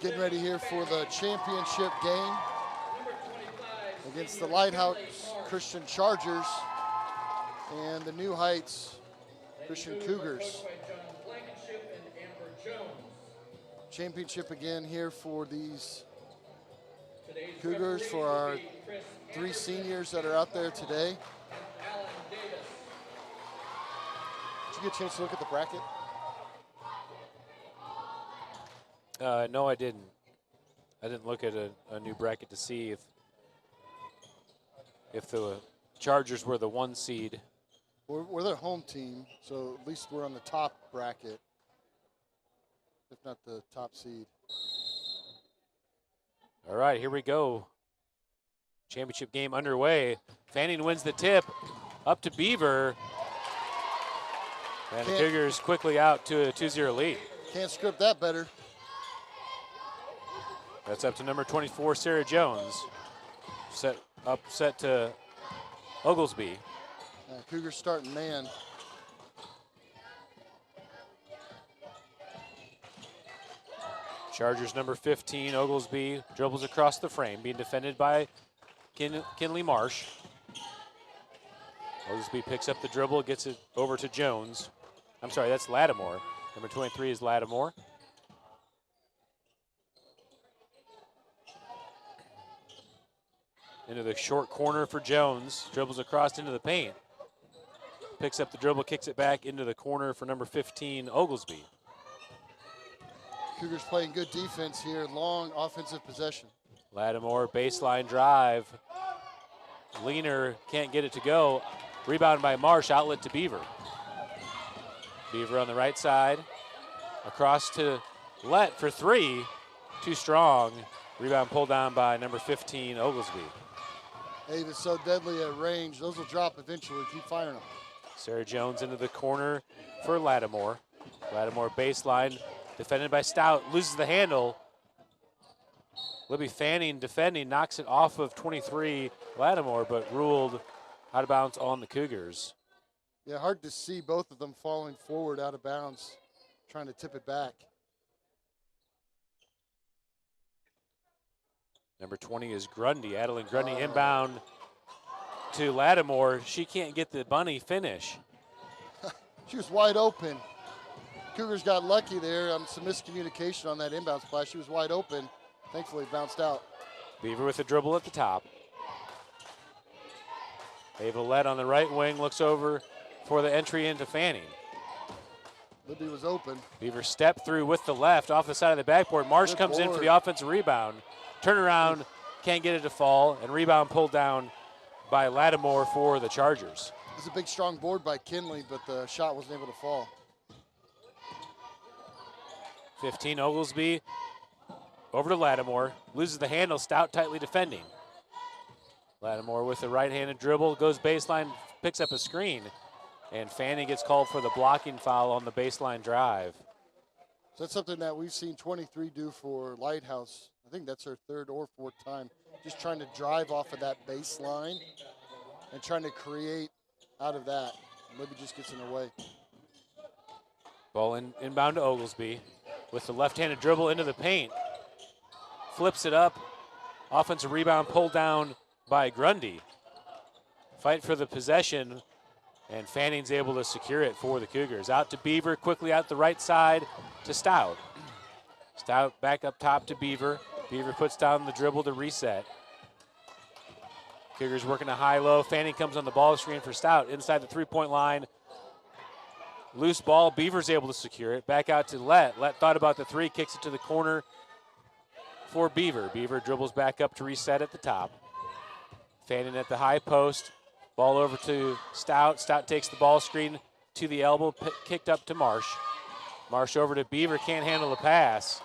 Getting ready here for the championship game against the Lighthouse Christian Chargers and the New Heights Christian Cougars. Championship again here for these Cougars, for our 3 seniors that are out there today. Did you get a chance to look at the bracket? No, I didn't. I didn't look at a new bracket to see if the Chargers were the 1 seed. We're their home team, so at least we're on the top bracket, if not the top seed. All right, here we go. Championship game underway. Fanning wins the tip, up to Beaver. And the Cougars quickly out to a 2-0 lead. Can't script that better. That's up to number 24, Sarah Jones. Set to Oglesby. Cougars starting man. Chargers number 15, Oglesby, dribbles across the frame, being defended by Kinley Marsh. Oglesby picks up the dribble, gets it over to Jones. I'm sorry, that's Lattimore. Number 23 is Lattimore. Into the short corner for Jones. Dribbles across into the paint. Picks up the dribble, kicks it back into the corner for number 15, Oglesby. Cougars playing good defense here, long offensive possession. Lattimore, baseline drive. Leaner can't get it to go. Rebound by Marsh, outlet to Beaver. Beaver on the right side. Across to Lett for 3. Too strong. Rebound pulled down by number 15, Oglesby. Hey, it's so deadly at range. Those will drop eventually. Keep firing them. Sarah Jones into the corner for Lattimore. Lattimore baseline, defended by Stout, loses the handle. Libby Fanning defending, knocks it off of 23 Lattimore, but ruled out of bounds on the Cougars. Yeah, hard to see both of them falling forward out of bounds, trying to tip it back. Number 20 is Grundy, Adeline Grundy inbound to Lattimore. She can't get the bunny finish. She was wide open. Cougars got lucky there on some miscommunication on that inbound splash. She was wide open. Thankfully, it bounced out. Beaver with the dribble at the top. Ava Lett on the right wing, looks over for the entry into Fanning. Libby was open. Beaver stepped through with the left off the side of the backboard. Marsh comes in for the offensive rebound. Turnaround, can't get it to fall, and rebound pulled down by Lattimore for the Chargers. It was a big, strong board by Kinley, but the shot wasn't able to fall. 15, Oglesby over to Lattimore. Loses the handle, Stout tightly defending. Lattimore with the right-handed dribble, goes baseline, picks up a screen, and Fanning gets called for the blocking foul on the baseline drive. So that's something that we've seen 23 do for Lighthouse. I think that's her 3rd or 4th time, just trying to drive off of that baseline and trying to create out of that. Libby just gets in her way. Ball inbound to Oglesby with the left-handed dribble into the paint. Flips it up. Offensive rebound pulled down by Grundy. Fight for the possession, and Fanning's able to secure it for the Cougars. Out to Beaver, quickly out the right side to Stout. Stout back up top to Beaver. Beaver puts down the dribble to reset. Cougars working a high-low. Fanning comes on the ball screen for Stout inside the three-point line. Loose ball, Beaver's able to secure it. Back out to Lett. Lett thought about the 3, kicks it to the corner for Beaver. Beaver dribbles back up to reset at the top. Fanning at the high post. Ball over to Stout. Stout takes the ball screen to the elbow, kicked up to Marsh. Marsh over to Beaver, can't handle the pass.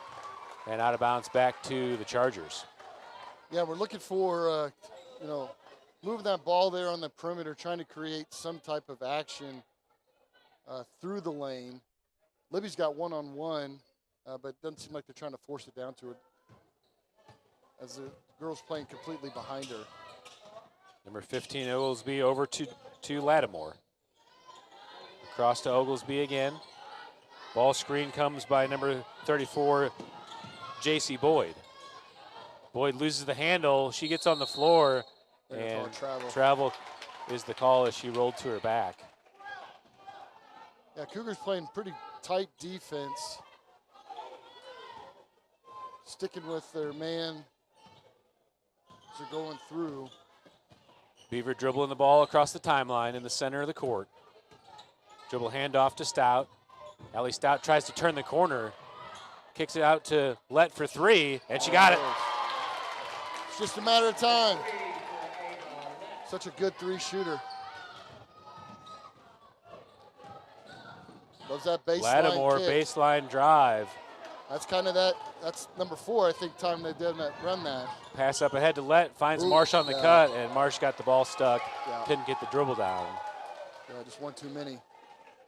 And out of bounds back to the Chargers. Yeah, we're looking for, moving that ball there on the perimeter, trying to create some type of action through the lane. Libby's got one-on-one, but it doesn't seem like they're trying to force it down to her as the girl's playing completely behind her. Number 15, Oglesby over to Lattimore. Cross to Oglesby again. Ball screen comes by number 34, J.C. Boyd. Boyd loses the handle. She gets on the floor, and travel is the call as she rolled to her back. Yeah, Cougars playing pretty tight defense. Sticking with their man as they're going through. Beaver dribbling the ball across the timeline in the center of the court. Dribble handoff to Stout. Allie Stout tries to turn the corner. Kicks it out to Lett for three, and she got it. It's just a matter of time. Such a good three-shooter. Loves that baseline Lattimore kick. baseline drive. That's kind of that. That's number 4, I think, time they did run that. Pass up ahead to Lett, finds Marsh on the cut, and Marsh got the ball stuck. Couldn't get the dribble down. Yeah, just one too many.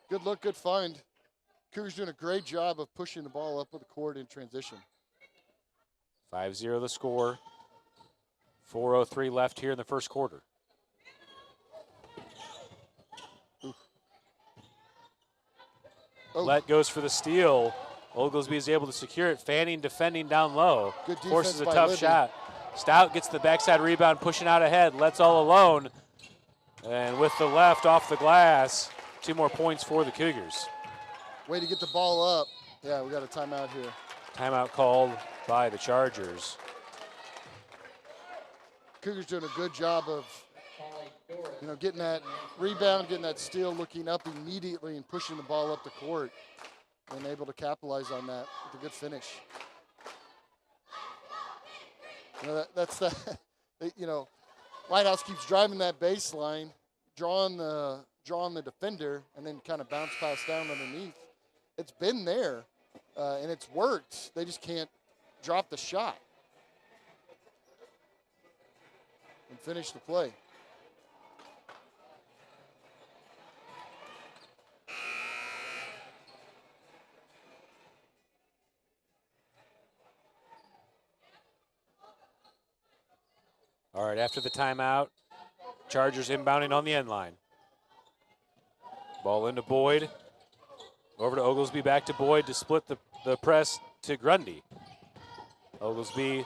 Good look, good find. Cougars doing a great job of pushing the ball up with the court in transition. 5-0 the score. 4:03 left here in the first quarter. Lett goes for the steal. Oglesby is able to secure it. Fanning defending down low. Good defense forces a by tough Libby. shot. Stout gets the backside rebound, pushing out ahead. Lett's all alone. And with the left off the glass, 2 more points for the Cougars. Way to get the ball up. Yeah, we got a timeout here. Timeout called by the Chargers. Cougars doing a good job of, getting that rebound, getting that steal, looking up immediately and pushing the ball up the court, and able to capitalize on that with a good finish. That's the, Lighthouse keeps driving that baseline, drawing the defender, and then kind of bounce pass down underneath. It's been there, and it's worked. They just can't drop the shot and finish the play. All right, after the timeout, Chargers inbounding on the end line. Ball into Boyd. Over to Oglesby, back to Boyd to split the press to Grundy. Oglesby,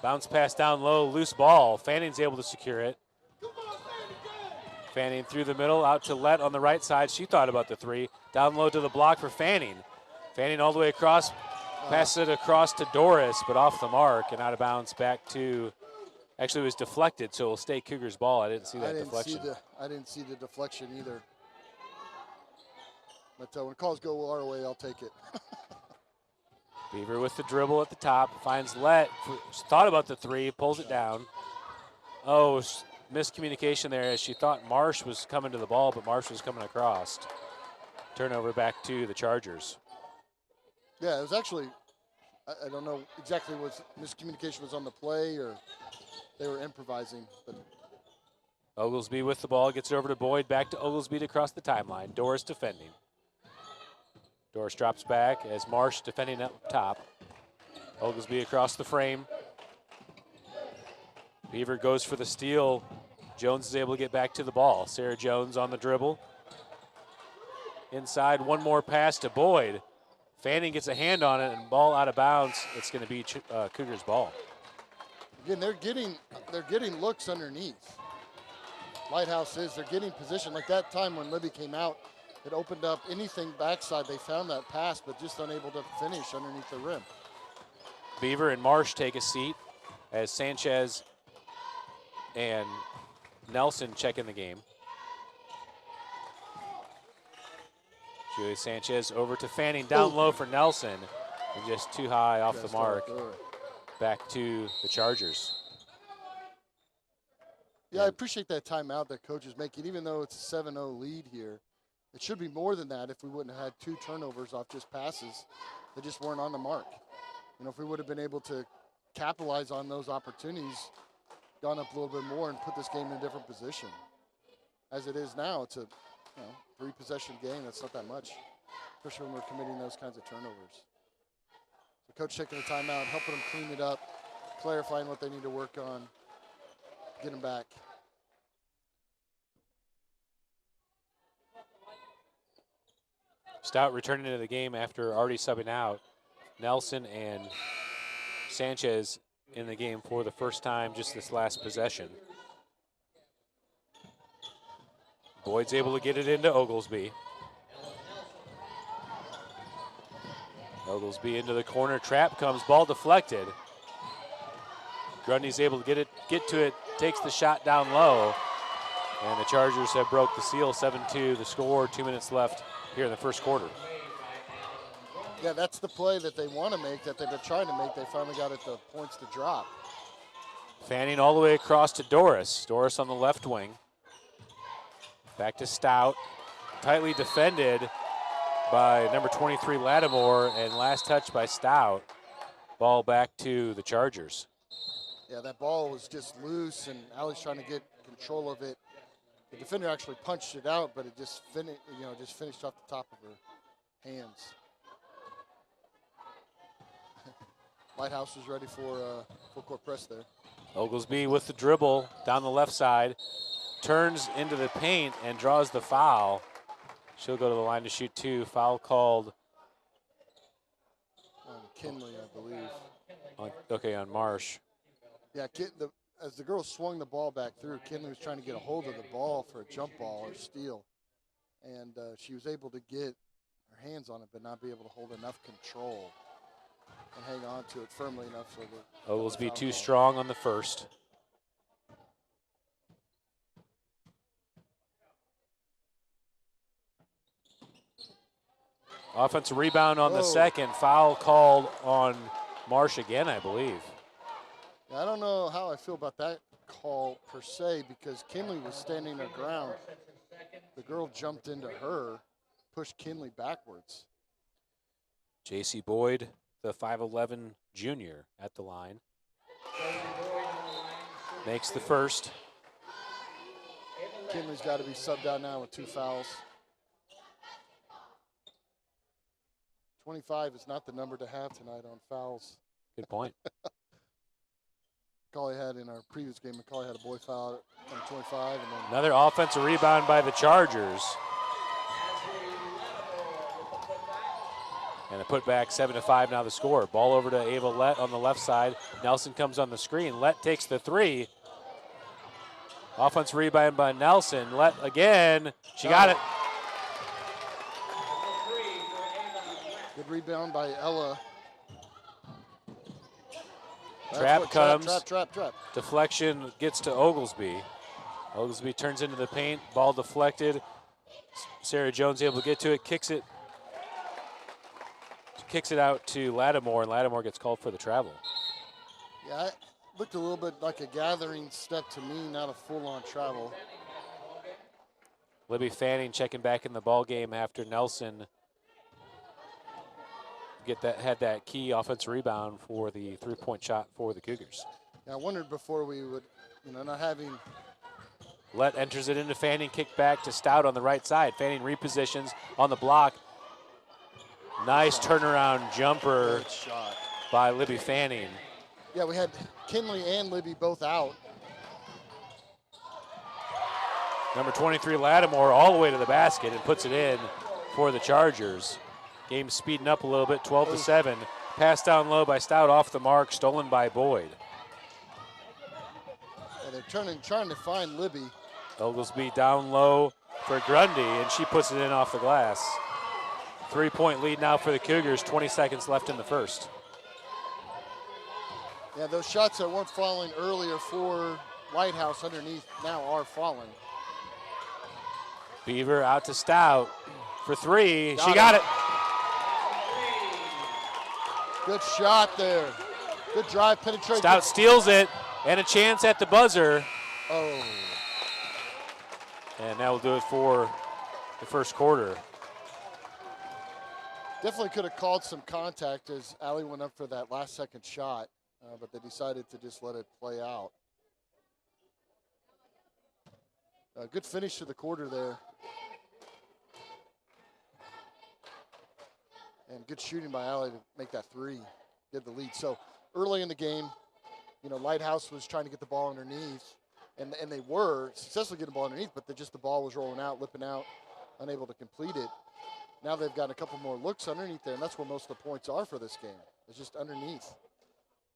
bounce pass down low, loose ball. Fanning's able to secure it. Fanning through the middle, out to Lett on the right side. She thought about the three. Down low to the block for Fanning. Fanning all the way across, passes it across to Doris, but off the mark and out of bounds back to, actually it was deflected, so it'll stay Cougars ball. I didn't see that deflection. I didn't see the deflection either. But when calls go our way, I'll take it. Beaver with the dribble at the top, finds Lett, thought about the three, pulls it down. Oh, miscommunication there as she thought Marsh was coming to the ball, but Marsh was coming across. Turnover back to the Chargers. Yeah, it was actually, I don't know exactly what miscommunication was on the play or they were improvising. But Oglesby with the ball, gets it over to Boyd, back to Oglesby to cross the timeline. Doris defending. Doris drops back as Marsh defending up top. Oglesby across the frame. Beaver goes for the steal. Jones is able to get back to the ball. Sarah Jones on the dribble. Inside, one more pass to Boyd. Fanning gets a hand on it and ball out of bounds. It's going to be Cougars ball. Again, they're getting looks underneath. Lighthouse they're getting position. Like that time when Libby came out, it opened up anything backside. They found that pass, but just unable to finish underneath the rim. Beaver and Marsh take a seat as Sanchez and Nelson check in the game. Julie Sanchez over to Fanning, down low for Nelson, and just too high off the mark. Back to the Chargers. Yeah, I appreciate that timeout that coach is making, even though it's a 7-0 lead here. It should be more than that if we wouldn't have had 2 turnovers off just passes that just weren't on the mark. If we would have been able to capitalize on those opportunities, gone up a little bit more and put this game in a different position. As it is now, it's a 3-possession game. That's not that much, especially when we're committing those kinds of turnovers. So coach taking the timeout, helping them clean it up, clarifying what they need to work on, get them back. Stout returning into the game after already subbing out. Nelson and Sanchez in the game for the first time just this last possession. Boyd's able to get it into Oglesby. Oglesby into the corner, trap comes, ball deflected. Grundy's able to get to it, takes the shot down low. And the Chargers have broke the seal, 7-2 the score, 2 minutes left here in the first quarter. Yeah, that's the play that they want to make, that they've been trying to make. They finally got it the points to drop. Fanning all the way across to Doris. Doris on the left wing. Back to Stout. Tightly defended by number 23 Lattimore, and last touch by Stout. Ball back to the Chargers. Yeah, that ball was just loose, and Allie's trying to get control of it. The defender actually punched it out, but it just finished off the top of her hands. Lighthouse is ready for full court press there. Oglesby with the dribble down the left side, turns into the paint and draws the foul. She'll go to the line to shoot two. Foul called on Kinley, I believe. On Marsh. Yeah, as the girl swung the ball back through, Kinley was trying to get a hold of the ball for a jump ball or steal. And she was able to get her hands on it, but not be able to hold enough control and hang on to it firmly enough so that Oglesby too strong on the first. Offensive rebound on the second. Foul called on Marsh again, I believe. I don't know how I feel about that call per se, because Kinley was standing her ground. The girl jumped into her, pushed Kinley backwards. J.C. Boyd, the 5'11 junior at the line. Makes the first. Kinley's got to be subbed out now with 2 fouls. 25 is not the number to have tonight on fouls. Good point. McAuley had in our previous game, McAuley had a boy foul at number 25. And then another offensive rebound by the Chargers. And a putback, 7-5 now the score. Ball over to Ava Lett on the left side. Nelson comes on the screen. Lett takes the three. Offensive rebound by Nelson. Lett again. She got it. Good rebound by Ella. Trap comes. Trap. Deflection gets to Oglesby. Oglesby turns into the paint. Ball deflected. Sarah Jones able to get to it. Kicks it out to Lattimore, and Lattimore gets called for the travel. Yeah, it looked a little bit like a gathering step to me, not a full-on travel. Libby Fanning checking back in the ball game after Nelson had that key offensive rebound for the three-point shot for the Cougars. Yeah, I wondered before we would, not having. Lett enters it into Fanning, kick back to Stout on the right side. Fanning repositions on the block. Nice turnaround jumper by Libby Fanning. Yeah, we had Kinley and Libby both out. Number 23 Lattimore all the way to the basket and puts it in for the Chargers. Game speeding up a little bit, 12-7. Pass down low by Stout, off the mark, stolen by Boyd. And they're trying to find Libby. Oglesby down low for Grundy, and she puts it in off the glass. 3-point lead now for the Cougars, 20 seconds left in the first. Yeah, those shots that weren't falling earlier for Lighthouse underneath now are falling. Beaver out to Stout for three. She got it. Good shot there. Good drive, penetration. Stout steals it, and a chance at the buzzer. Oh. And that will do it for the first quarter. Definitely could have called some contact as Allie went up for that last second shot, but they decided to just let it play out. Good finish to the quarter there. And good shooting by Allie to make that three, get the lead. So early in the game, Lighthouse was trying to get the ball underneath, and they were successfully getting the ball underneath, but the ball was rolling out, lipping out, unable to complete it. now they've got a couple more looks underneath there, and that's where most of the points are for this game. It's just underneath.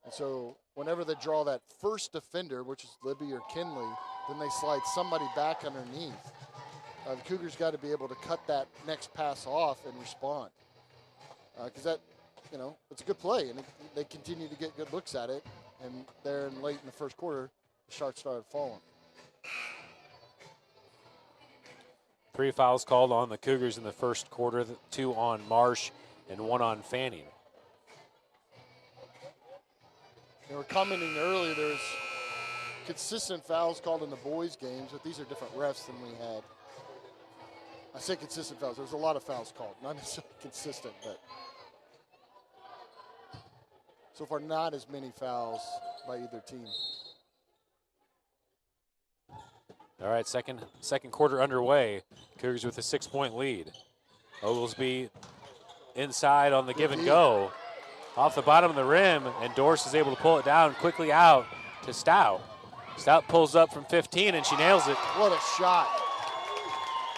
And so whenever they draw that first defender, which is Libby or Kinley, then they slide somebody back underneath. The Cougars got to be able to cut that next pass off and respond. Because that, it's a good play, and they continue to get good looks at it. And there late in the first quarter, the Sharks started falling. 3 fouls called on the Cougars in the first quarter, 2 on Marsh and 1 on Fanning. They were commenting earlier, there's consistent fouls called in the boys' games, but these are different refs than we had. I say consistent fouls. There's a lot of fouls called, not necessarily consistent, but so far not as many fouls by either team. All right, second quarter underway. Cougars with a 6-point lead. Oglesby inside on the give and go. Off the bottom of the rim, and Doris is able to pull it down quickly out to Stout. Stout pulls up from 15, and she nails it. What a shot.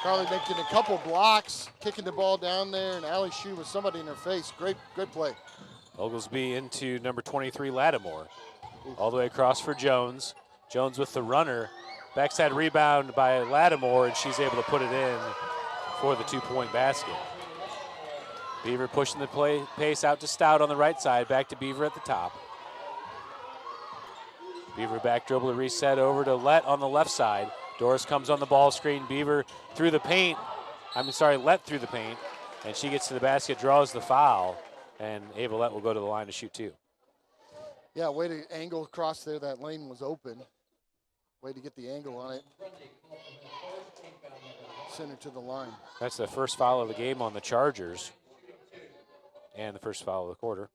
Probably making a couple blocks, kicking the ball down there, and Allie shooting with somebody in her face. Great play. Oglesby into number 23, Lattimore. All the way across for Jones. Jones with the runner. Backside rebound by Lattimore, and she's able to put it in for the 2-point basket. Beaver pushing the pace out to Stout on the right side. Back to Beaver at the top. Beaver back dribble to reset over to Let on the left side. Doris comes on the ball screen. Beaver through the paint. Let through the paint. And she gets to the basket, draws the foul. And Ava Let will go to the line to shoot 2. Yeah, way to angle across there. That lane was open. Way to get the angle on it. Send her to the line. That's the first foul of the game on the Chargers. And the first foul of the quarter.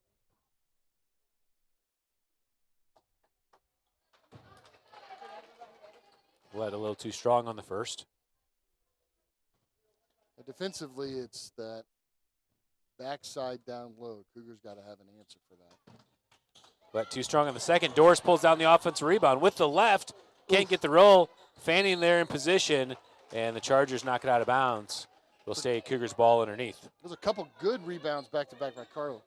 Let a little too strong on the first. Defensively, it's that backside down low. Cougars got to have an answer for that. Let too strong on the second. Doris pulls down the offensive rebound with the left. Can't get the roll. Fanning there in position, and the Chargers knock it out of bounds. Will stay Cougars ball underneath. There's a couple good rebounds back-to-back by Carlo.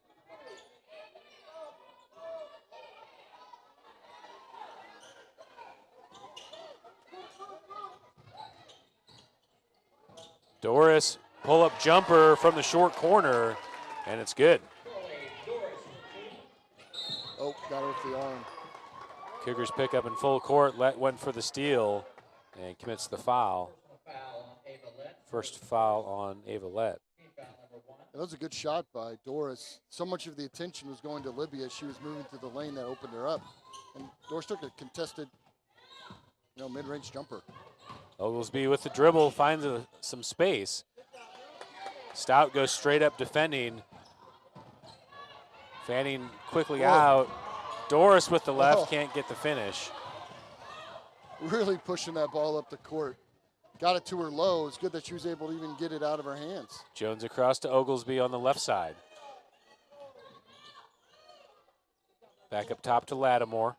Doris, pull-up jumper from the short corner, and it's good. Oh, got her with the arm. Cougars pick up in full court. Let went for the steal and commits the foul. First foul on Ava Let. That was a good shot by Doris. So much of the attention was going to Libby as she was moving through the lane that opened her up. And Doris took a contested, mid-range jumper. Oglesby with the dribble, finds some space. Stout goes straight up defending. Fanning quickly out. Doris with the left, can't get the finish. Really pushing that ball up the court. Got it to her low. It's good that she was able to even get it out of her hands. Jones across to Oglesby on the left side. Back up top to Lattimore.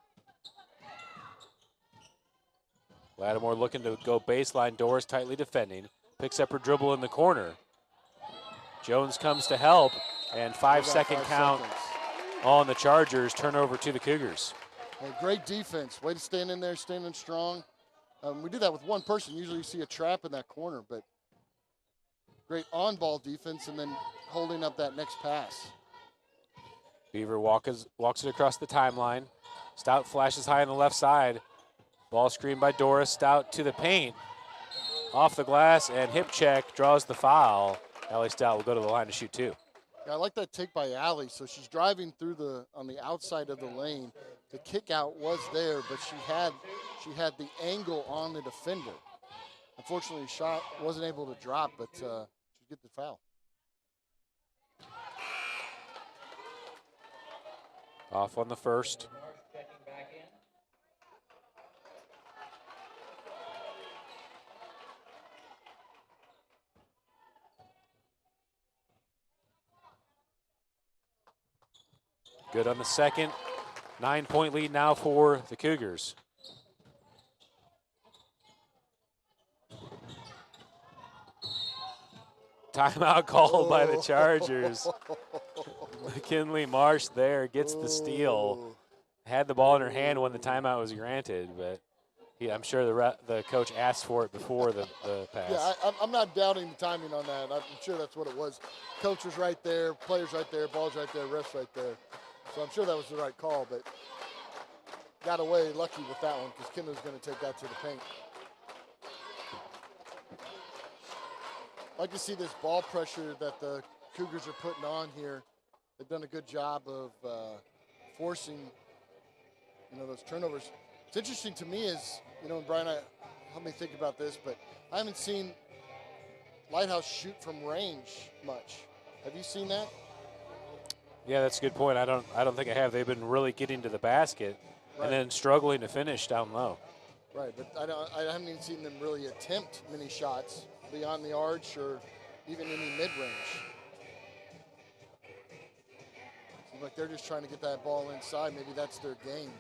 Lattimore looking to go baseline. Doris tightly defending. Picks up her dribble in the corner. Jones comes to help, and 5-second count on the Chargers. Turnover to the Cougars. Well, great defense. Way to stand in there, standing strong. We do that with one person. Usually you see a trap in that corner, but great on-ball defense and then holding up that next pass. Beaver walks it across the timeline. Stout flashes high on the left side. Ball screened by Doris. Stout to the paint. Off the glass and hip check, draws the foul. Allie Stout will go to the line to shoot 2. Yeah, I like that take by Allie. So she's driving through on the outside of the lane. The kick out was there, but she had the angle on the defender. Unfortunately, shot wasn't able to drop, but she get the foul. Off on the first. Good on the second. 9-point lead now for the Cougars. Timeout called by the Chargers. McKinley Marsh there gets the steal. Had the ball in her hand when the timeout was granted, but I'm sure the coach asked for it before the pass. Yeah, I'm not doubting the timing on that. I'm sure that's what it was. Coach was right there, players right there, ball's right there, refs right there. So I'm sure that was the right call, but got away lucky with that one because Kim was going to take that to the paint. I like to see this ball pressure that the Cougars are putting on here. They've done a good job of forcing, those turnovers. It's interesting to me is, and Brian, help me think about this, but I haven't seen Lighthouse shoot from range much. Have you seen that? Yeah, that's a good point. I don't think I have. They've been really getting to the basket and then struggling to finish down low. Right, but I haven't even seen them really attempt many shots beyond the arch or even any mid-range. Seems like they're just trying to get that ball inside. Maybe that's their game.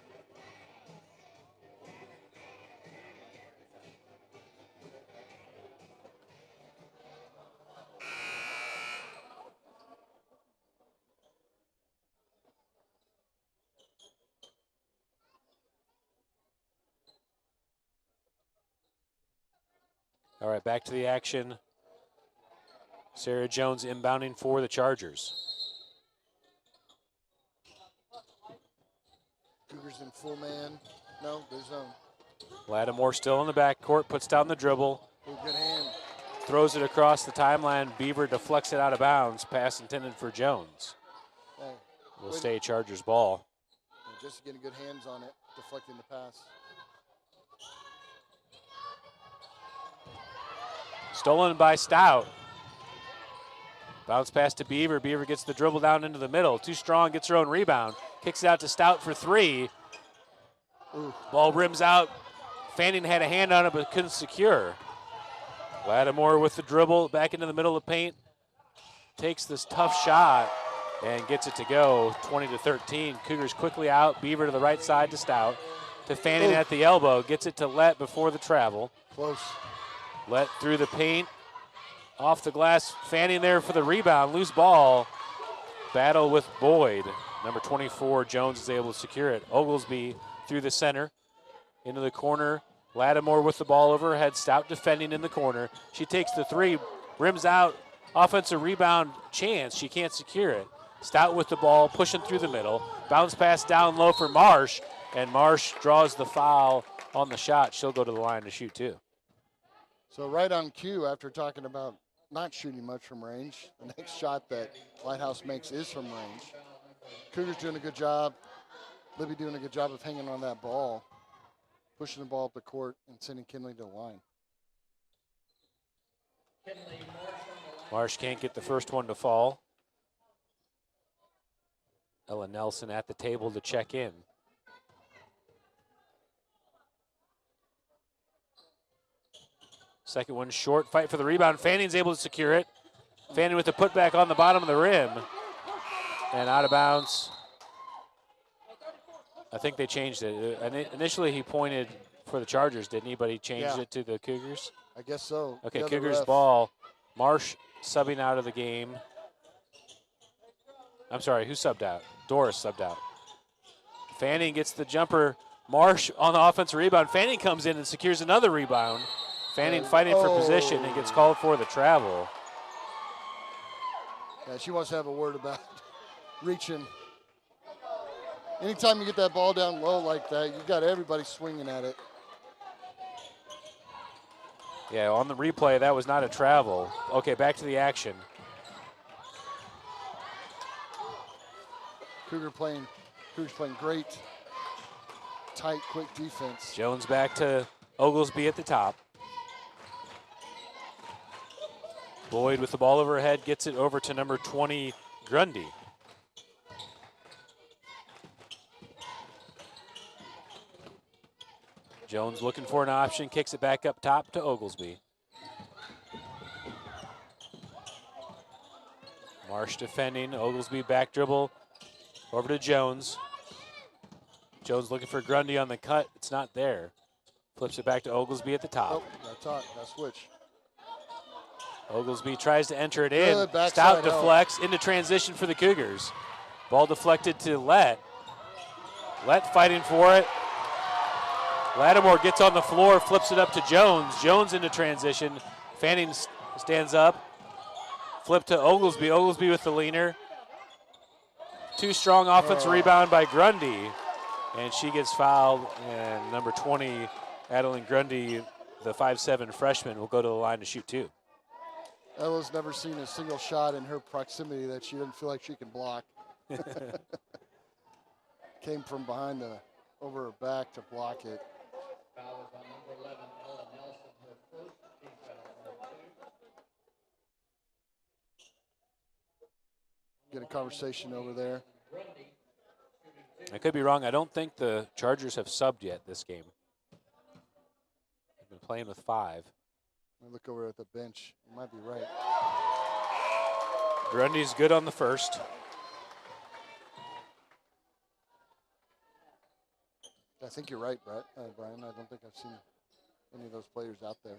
All right, back to the action. Sarah Jones inbounding for the Chargers. Cougars in full man. No, there's zone. Lattimore still in the backcourt, puts down the dribble. Ooh, good hand. Throws it across the timeline. Beaver deflects it out of bounds. Pass intended for Jones. Will stay Chargers ball. Just getting good hands on it, deflecting the pass. Stolen by Stout. Bounce pass to Beaver. Beaver gets the dribble down into the middle. Too strong, gets her own rebound. Kicks it out to Stout for three. Ooh. Ball rims out. Fanning had a hand on it but couldn't secure. Lattimore with the dribble back into the middle of the paint. Takes this tough shot and gets it to go. 20-13. Cougars quickly out. Beaver to the right side to Stout. To Fanning at the elbow. Gets it to Lett before the travel. Close. Lett through the paint. Off the glass. Fanning there for the rebound. Loose ball. Battle with Boyd. Number 24, Jones is able to secure it. Oglesby through the center. Into the corner. Lattimore with the ball over her head. Stout defending in the corner. She takes the three. Rims out. Offensive rebound chance. She can't secure it. Stout with the ball. Pushing through the middle. Bounce pass down low for Marsh. And Marsh draws the foul on the shot. She'll go to the line to shoot too. So right on cue, after talking about not shooting much from range, the next shot that Lighthouse makes is from range. Cougars doing a good job. Libby doing a good job of hanging on that ball, pushing the ball up the court and sending Kinley to the line. Marsh can't get the first one to fall. Ella Nelson at the table to check in. Second one short, fight for the rebound. Fanning's able to secure it. Fanning with the putback on the bottom of the rim. And out of bounds. I think they changed it. Initially he pointed for the Chargers, didn't he? But he changed it to the Cougars. I guess so. Okay, Cougars ball. Marsh subbing out of the game. I'm sorry, who subbed out? Doris subbed out. Fanning gets the jumper. Marsh on the offensive rebound. Fanning comes in and secures another rebound. Fanning fighting for position and gets called for the travel. Yeah, she wants to have a word about reaching. Anytime you get that ball down low like that, you got everybody swinging at it. Yeah, on the replay, that was not a travel. Okay, back to the action. Cougars playing great, tight, quick defense. Jones back to Oglesby at the top. Boyd with the ball over her head, gets it over to number 20, Grundy. Jones looking for an option, kicks it back up top to Oglesby. Marsh defending, Oglesby back dribble, over to Jones. Jones looking for Grundy on the cut, it's not there. Flips it back to Oglesby at the top. Oh, that's hot, that switch. Oglesby tries to enter it in. Good backside Stout help. deflects into transition for the Cougars. Ball deflected to Lett. Lett fighting for it. Lattimore gets on the floor, flips it up to Jones. Jones into transition. Fanning stands up. Flip to Oglesby. Oglesby with the leaner. Too strong offensive rebound by Grundy. And she gets fouled. And number 20, Adeline Grundy, the 5'7" freshman, will go to the line to shoot 2. Ella's never seen a single shot in her proximity that she doesn't feel like she can block. Came from behind over her back to block it. Foul is on number 11, Ella Nelson, her first team foul. Get a conversation over there. I could be wrong. I don't think the Chargers have subbed yet this game. They've been playing with 5. I look over at the bench. You might be right. Grundy's good on the first. I think you're right, Brian. I don't think I've seen any of those players out there.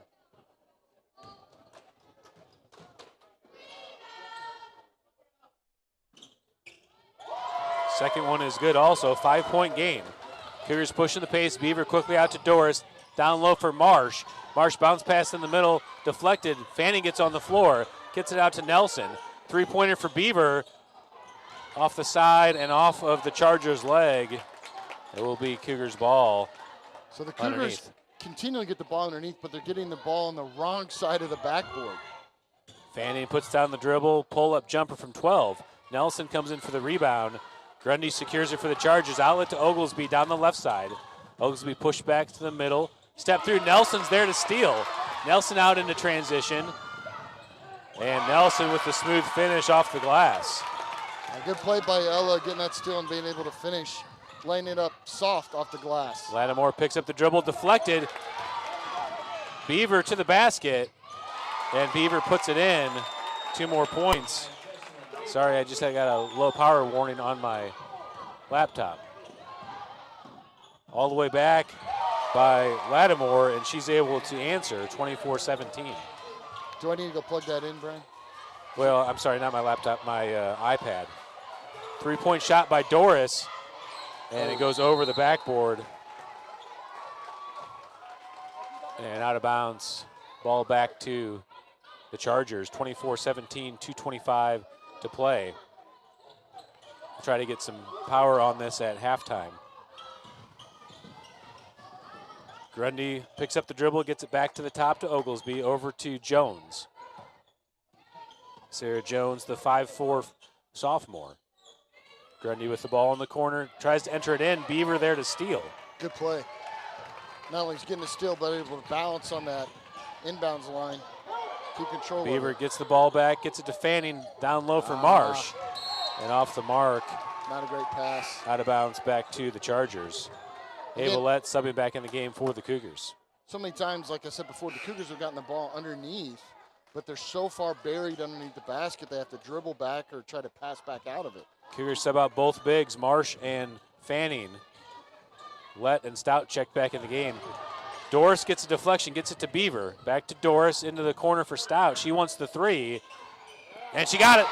Second one is good also. 5-point game. Cougars pushing the pace. Beaver quickly out to Doris. Down low for Marsh. Marsh bounce pass in the middle. Deflected. Fanning gets on the floor. Gets it out to Nelson. 3-pointer for Beaver. Off the side and off of the Chargers' leg. It will be Cougars' ball. So the Cougars underneath. continually get the ball underneath, but they're getting the ball on the wrong side of the backboard. Fanning puts down the dribble. Pull-up jumper from 12. Nelson comes in for the rebound. Grundy secures it for the Chargers. Outlet to Oglesby down the left side. Oglesby pushed back to the middle. Step through. Nelson's there to steal. Nelson out into transition. And Nelson with the smooth finish off the glass. A good play by Ella getting that steal and being able to finish, laying it up soft off the glass. Lattimore picks up the dribble, deflected. Beaver to the basket. And Beaver puts it in. 2 more points. Sorry, I got a low power warning on my laptop. All the way back by Lattimore, and she's able to answer 24-17. Do I need to go plug that in, Brian? Well, I'm sorry, not my laptop, my iPad. 3-point shot by Doris, and it goes over the backboard. And out of bounds. Ball back to the Chargers. 24-17, 2:25 to play. Try to get some power on this at halftime. Grundy picks up the dribble, gets it back to the top to Oglesby, over to Jones. Sarah Jones, the 5'4" sophomore. Grundy with the ball in the corner, tries to enter it in. Beaver there to steal. Good play. Not only is getting the steal, but able to balance on that inbounds line. Keep control of Beaver it. gets the ball back, gets it to Fanning, down low for Marsh. And off the mark, Not a great pass. out of bounds back to the Chargers. Again, Avalette subbing back in the game for the Cougars. So many times, like I said before, the Cougars have gotten the ball underneath, but they're so far buried underneath the basket they have to dribble back or try to pass back out of it. Cougars sub out both bigs, Marsh and Fanning. Lett and Stout check back in the game. Doris gets a deflection, gets it to Beaver. Back to Doris, into the corner for Stout. She wants the 3, and she got it.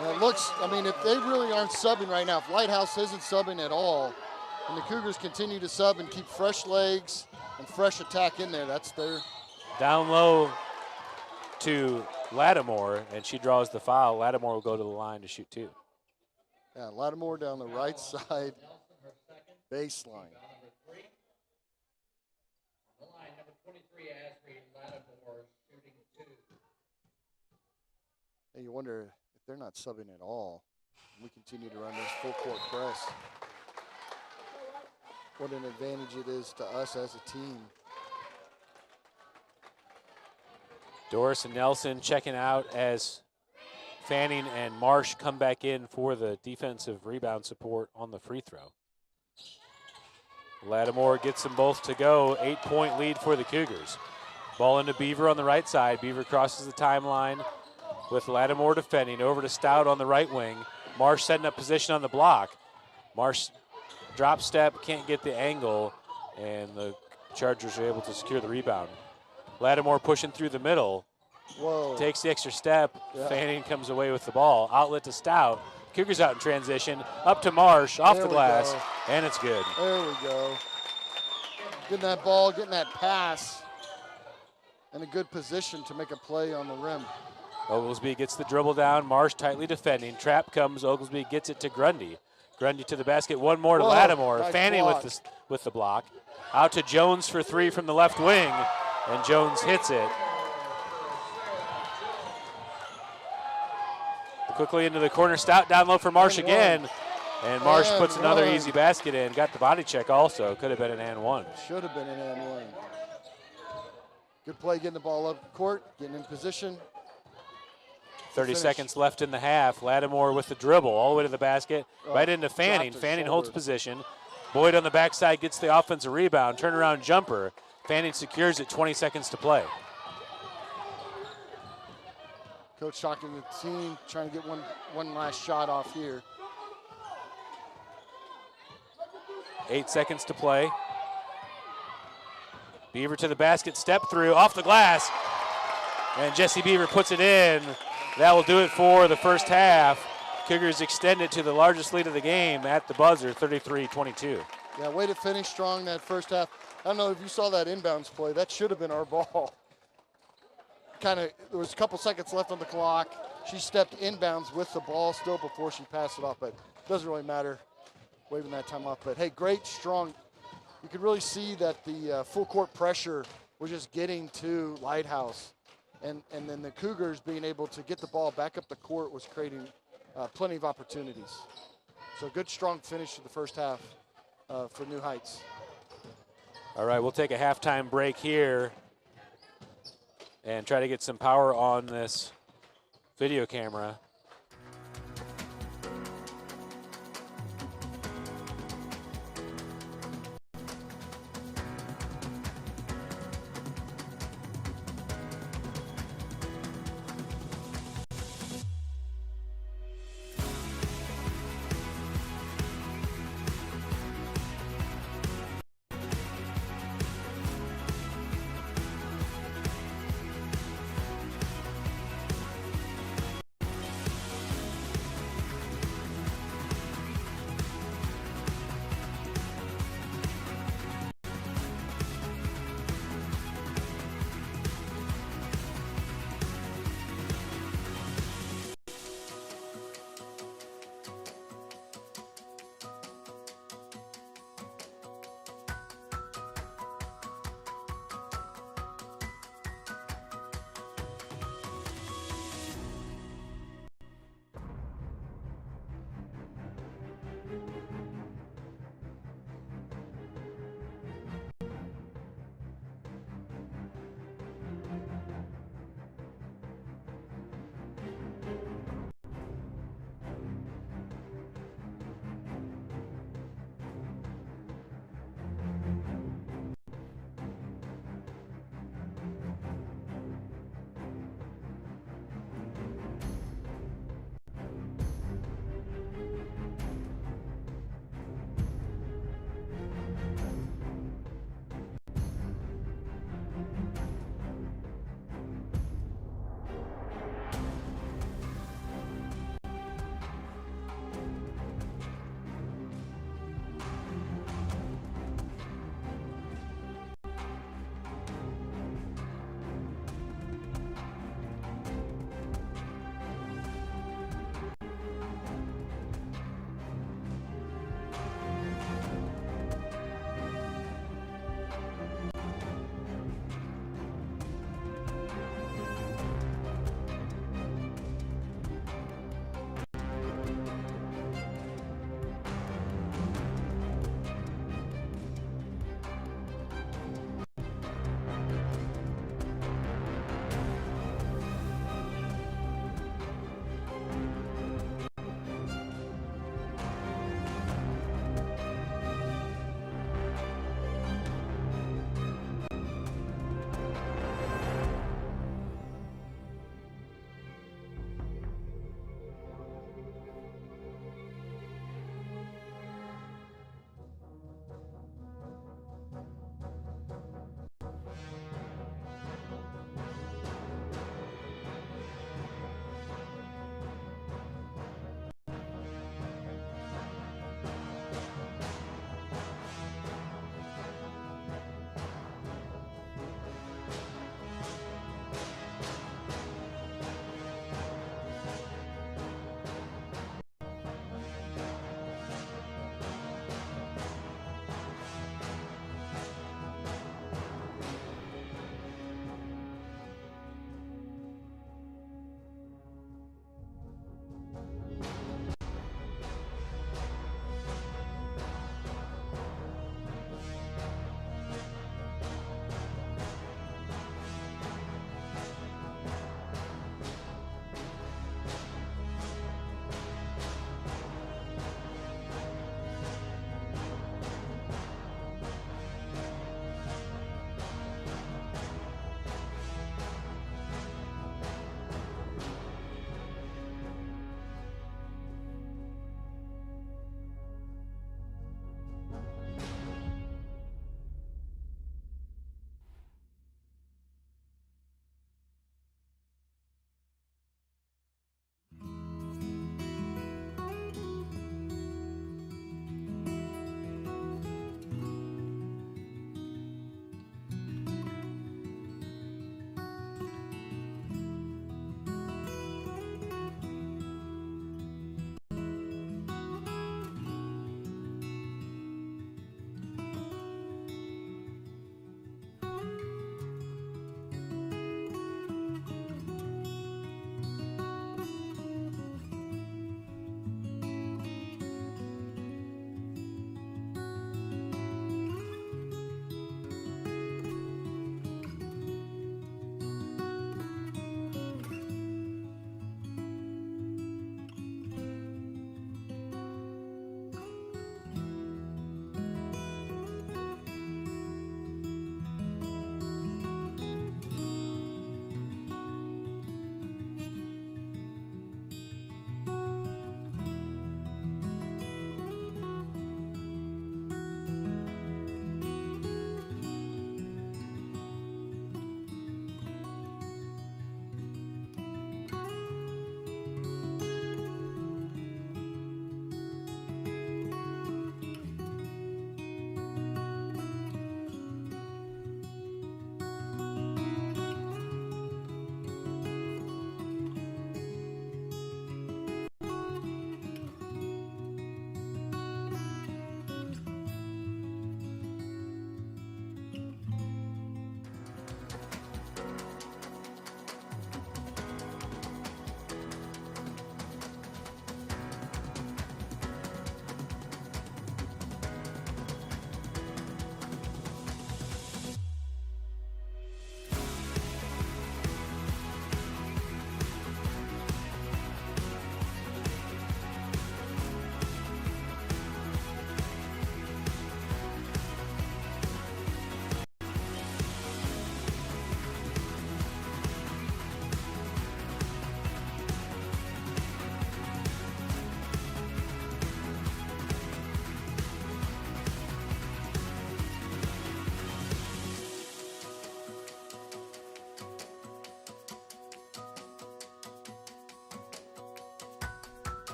And it looks, I mean, if they really aren't subbing right now, if Lighthouse isn't subbing at all, and the Cougars continue to sub and keep fresh legs and fresh attack in there, that's their... Down low to Lattimore, and she draws the foul. Lattimore will go to the line to shoot 2. Yeah, Lattimore down the right side baseline. Number 23, Ashley Lattimore, shooting 2. And you wonder if they're not subbing at all. We continue to run this full court press. What an advantage it is to us as a team. Doris and Nelson checking out as Fanning and Marsh come back in for the defensive rebound support on the free throw. Lattimore gets them both to go. 8-point lead for the Cougars. Ball into Beaver on the right side. Beaver crosses the timeline with Lattimore defending. Over to Stout on the right wing. Marsh setting up position on the block. Marsh drop step, can't get the angle, and the Chargers are able to secure the rebound. Lattimore pushing through the middle. Whoa. Takes the extra step. Yeah. Fanning comes away with the ball. Outlet to Stout. Cougars out in transition. Up to Marsh. Off There the we glass. go. And it's good. There we go. Getting that ball, getting that pass, in a good position to make a play on the rim. Oglesby gets the dribble down. Marsh tightly defending. Trap comes. Oglesby gets it to Grundy. Grundy to the basket. One more to Whoa, Lattimore. nice Fanning block. with the block. Out to Jones for three from the left wing. And Jones hits it. Quickly into the corner. Stout down low for Marsh And again. And Marsh And puts another one. easy basket in. Got the body check also. Could have been an and one. Should have been an and one. Good play getting the ball up court, getting in position. 30 Finish. seconds left in the half. Lattimore with the dribble all the way to the basket. Right into Fanning. dropped his Fanning holds shoulder. position. Boyd on the backside gets the offensive rebound. Turnaround jumper. Fanning secures it. 20 seconds to play. Coach talking to the team, trying to get one last shot off here. 8 seconds to play. Beaver to the basket, step through, off the glass. And Jesse Beaver puts it in. That will do it for the first half. Cougars extend it to the largest lead of the game at the buzzer, 33-22. Yeah, way to finish strong that first half. I don't know if you saw that inbounds play. That should have been our ball. There was a couple seconds left on the clock. She stepped inbounds with the ball still before she passed it off, but it doesn't really matter, waving that time off. But hey, great, strong. You could really see that the full court pressure was just getting to Lighthouse. And then the Cougars being able to get the ball back up the court was creating plenty of opportunities. So good, strong finish to the first half for New Heights. All right, we'll take a halftime break here and try to get some power on this video camera.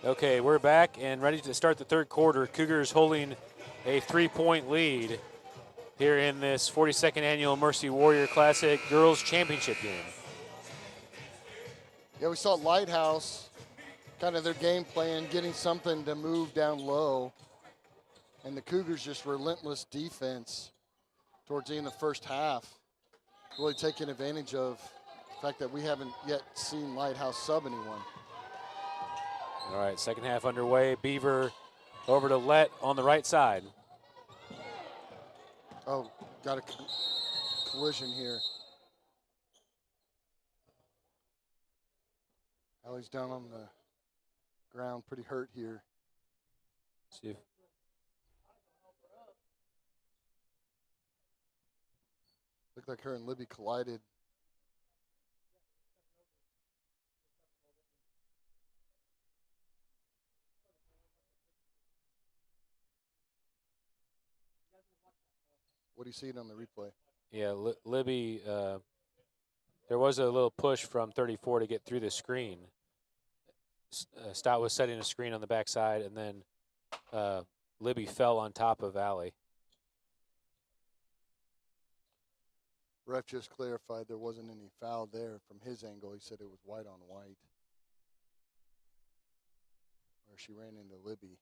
Okay, we're back and ready to start the third quarter. Cougars holding a 3-point lead here in this 42nd annual Mercy Warrior Classic Girls Championship game. Yeah, we saw Lighthouse, kind of their game plan, getting something to move down low. And the Cougars just relentless defense towards the end of the first half, really taking advantage of the fact that we haven't yet seen Lighthouse sub anyone. All right, second half underway. Beaver over to Let on the right side. Oh, got a collision here. Allie's down on the ground, pretty hurt here. See if Looked like her and Libby collided. What do you see on the replay? Yeah, Libby, there was a little push from 34 to get through the screen. Stout was setting a screen on the backside, and then Libby fell on top of Allie. Ref just clarified there wasn't any foul there from his angle. He said it was white on white. Where she ran into Libby.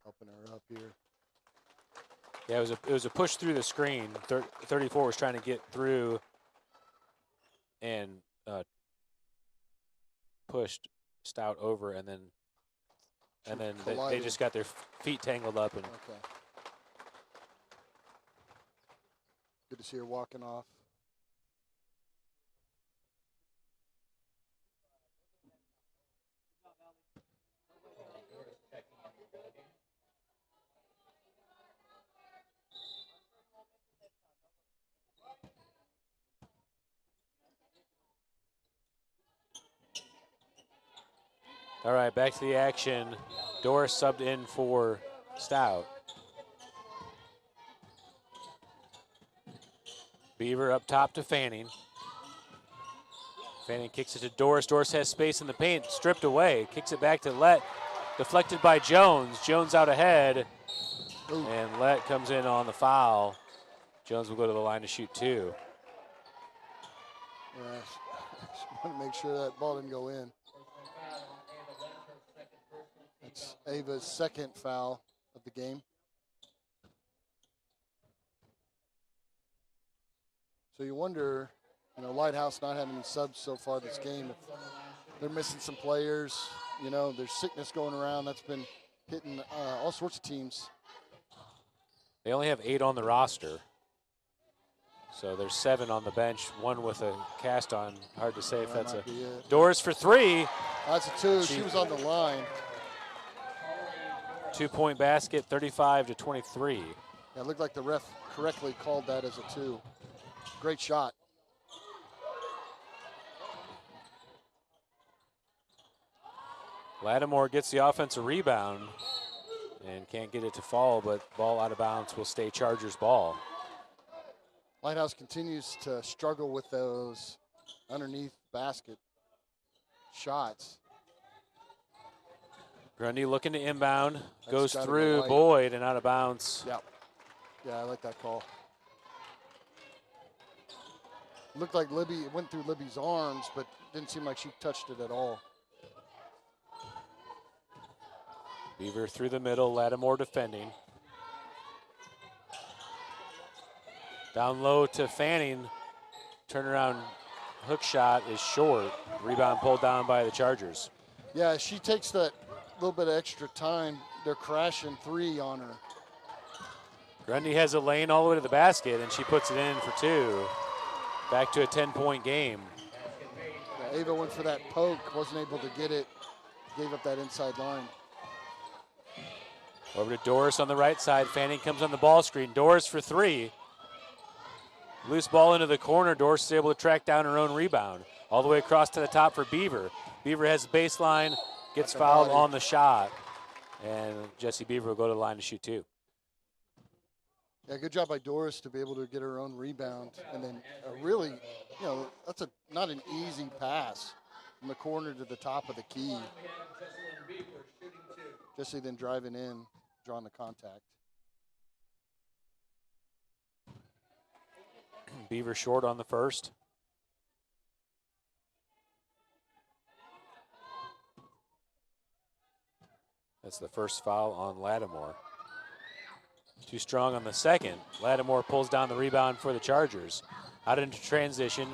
Helping her up here. Yeah, it was a push through the screen. 34 was trying to get through and pushed Stout over, and then they just got their feet tangled up. And okay. Good to see her walking off. all right, back to the action. Doris subbed in for Stout. Beaver up top to Fanning. Fanning kicks it to Doris. Doris has space in the paint, stripped away. Kicks it back to Let, deflected by Jones. Jones out ahead, and Let comes in on the foul. Jones will go to the line to shoot two. Yeah, just want to make sure that ball didn't go in. It's Ava's second foul of the game. So you wonder, Lighthouse not having any subs so far this game, if they're missing some players. There's sickness going around that's been hitting all sorts of teams. They only have 8 on the roster. So there's 7 on the bench, 1 with a cast on. Hard to say if that's a. Doris for 3. That's a 2. She was on the line. 2-point basket, 35-23. Yeah, it looked like the ref correctly called that as a 2. Great shot. Lattimore gets the offensive rebound and can't get it to fall, but ball out of bounds will stay Chargers ball. Lighthouse continues to struggle with those underneath basket shots. Grundy looking to inbound, goes gotta through go Boyd and out of bounds. Yep. Yeah, I like that call. Looked like Libby went through Libby's arms, but didn't seem like she touched it at all. Beaver through the middle, Lattimore defending. Down low to Fanning. Turnaround hook shot is short. Rebound pulled down by the Chargers. Yeah, she takes that little bit of extra time. They're crashing 3 on her. Grundy has a lane all the way to the basket, and she puts it in for 2. Back to a 10-point game. Yeah, Ava went for that poke, wasn't able to get it. Gave up that inside line. Over to Doris on the right side. Fanning comes on the ball screen. Doris for 3. Loose ball into the corner. Doris is able to track down her own rebound. All the way across to the top for Beaver. Beaver has the baseline, gets fouled on the shot. And Jessie Beaver will go to the line to shoot 2. Yeah, good job by Doris to be able to get her own rebound. And then really, That's not an easy pass from the corner to the top of the key. We have Jessalyn Beaver shooting 2. Jesse then driving in, drawing the contact. Beaver short on the first. That's the first foul on Lattimore. Too strong on the second. Lattimore pulls down the rebound for the Chargers. Out into transition.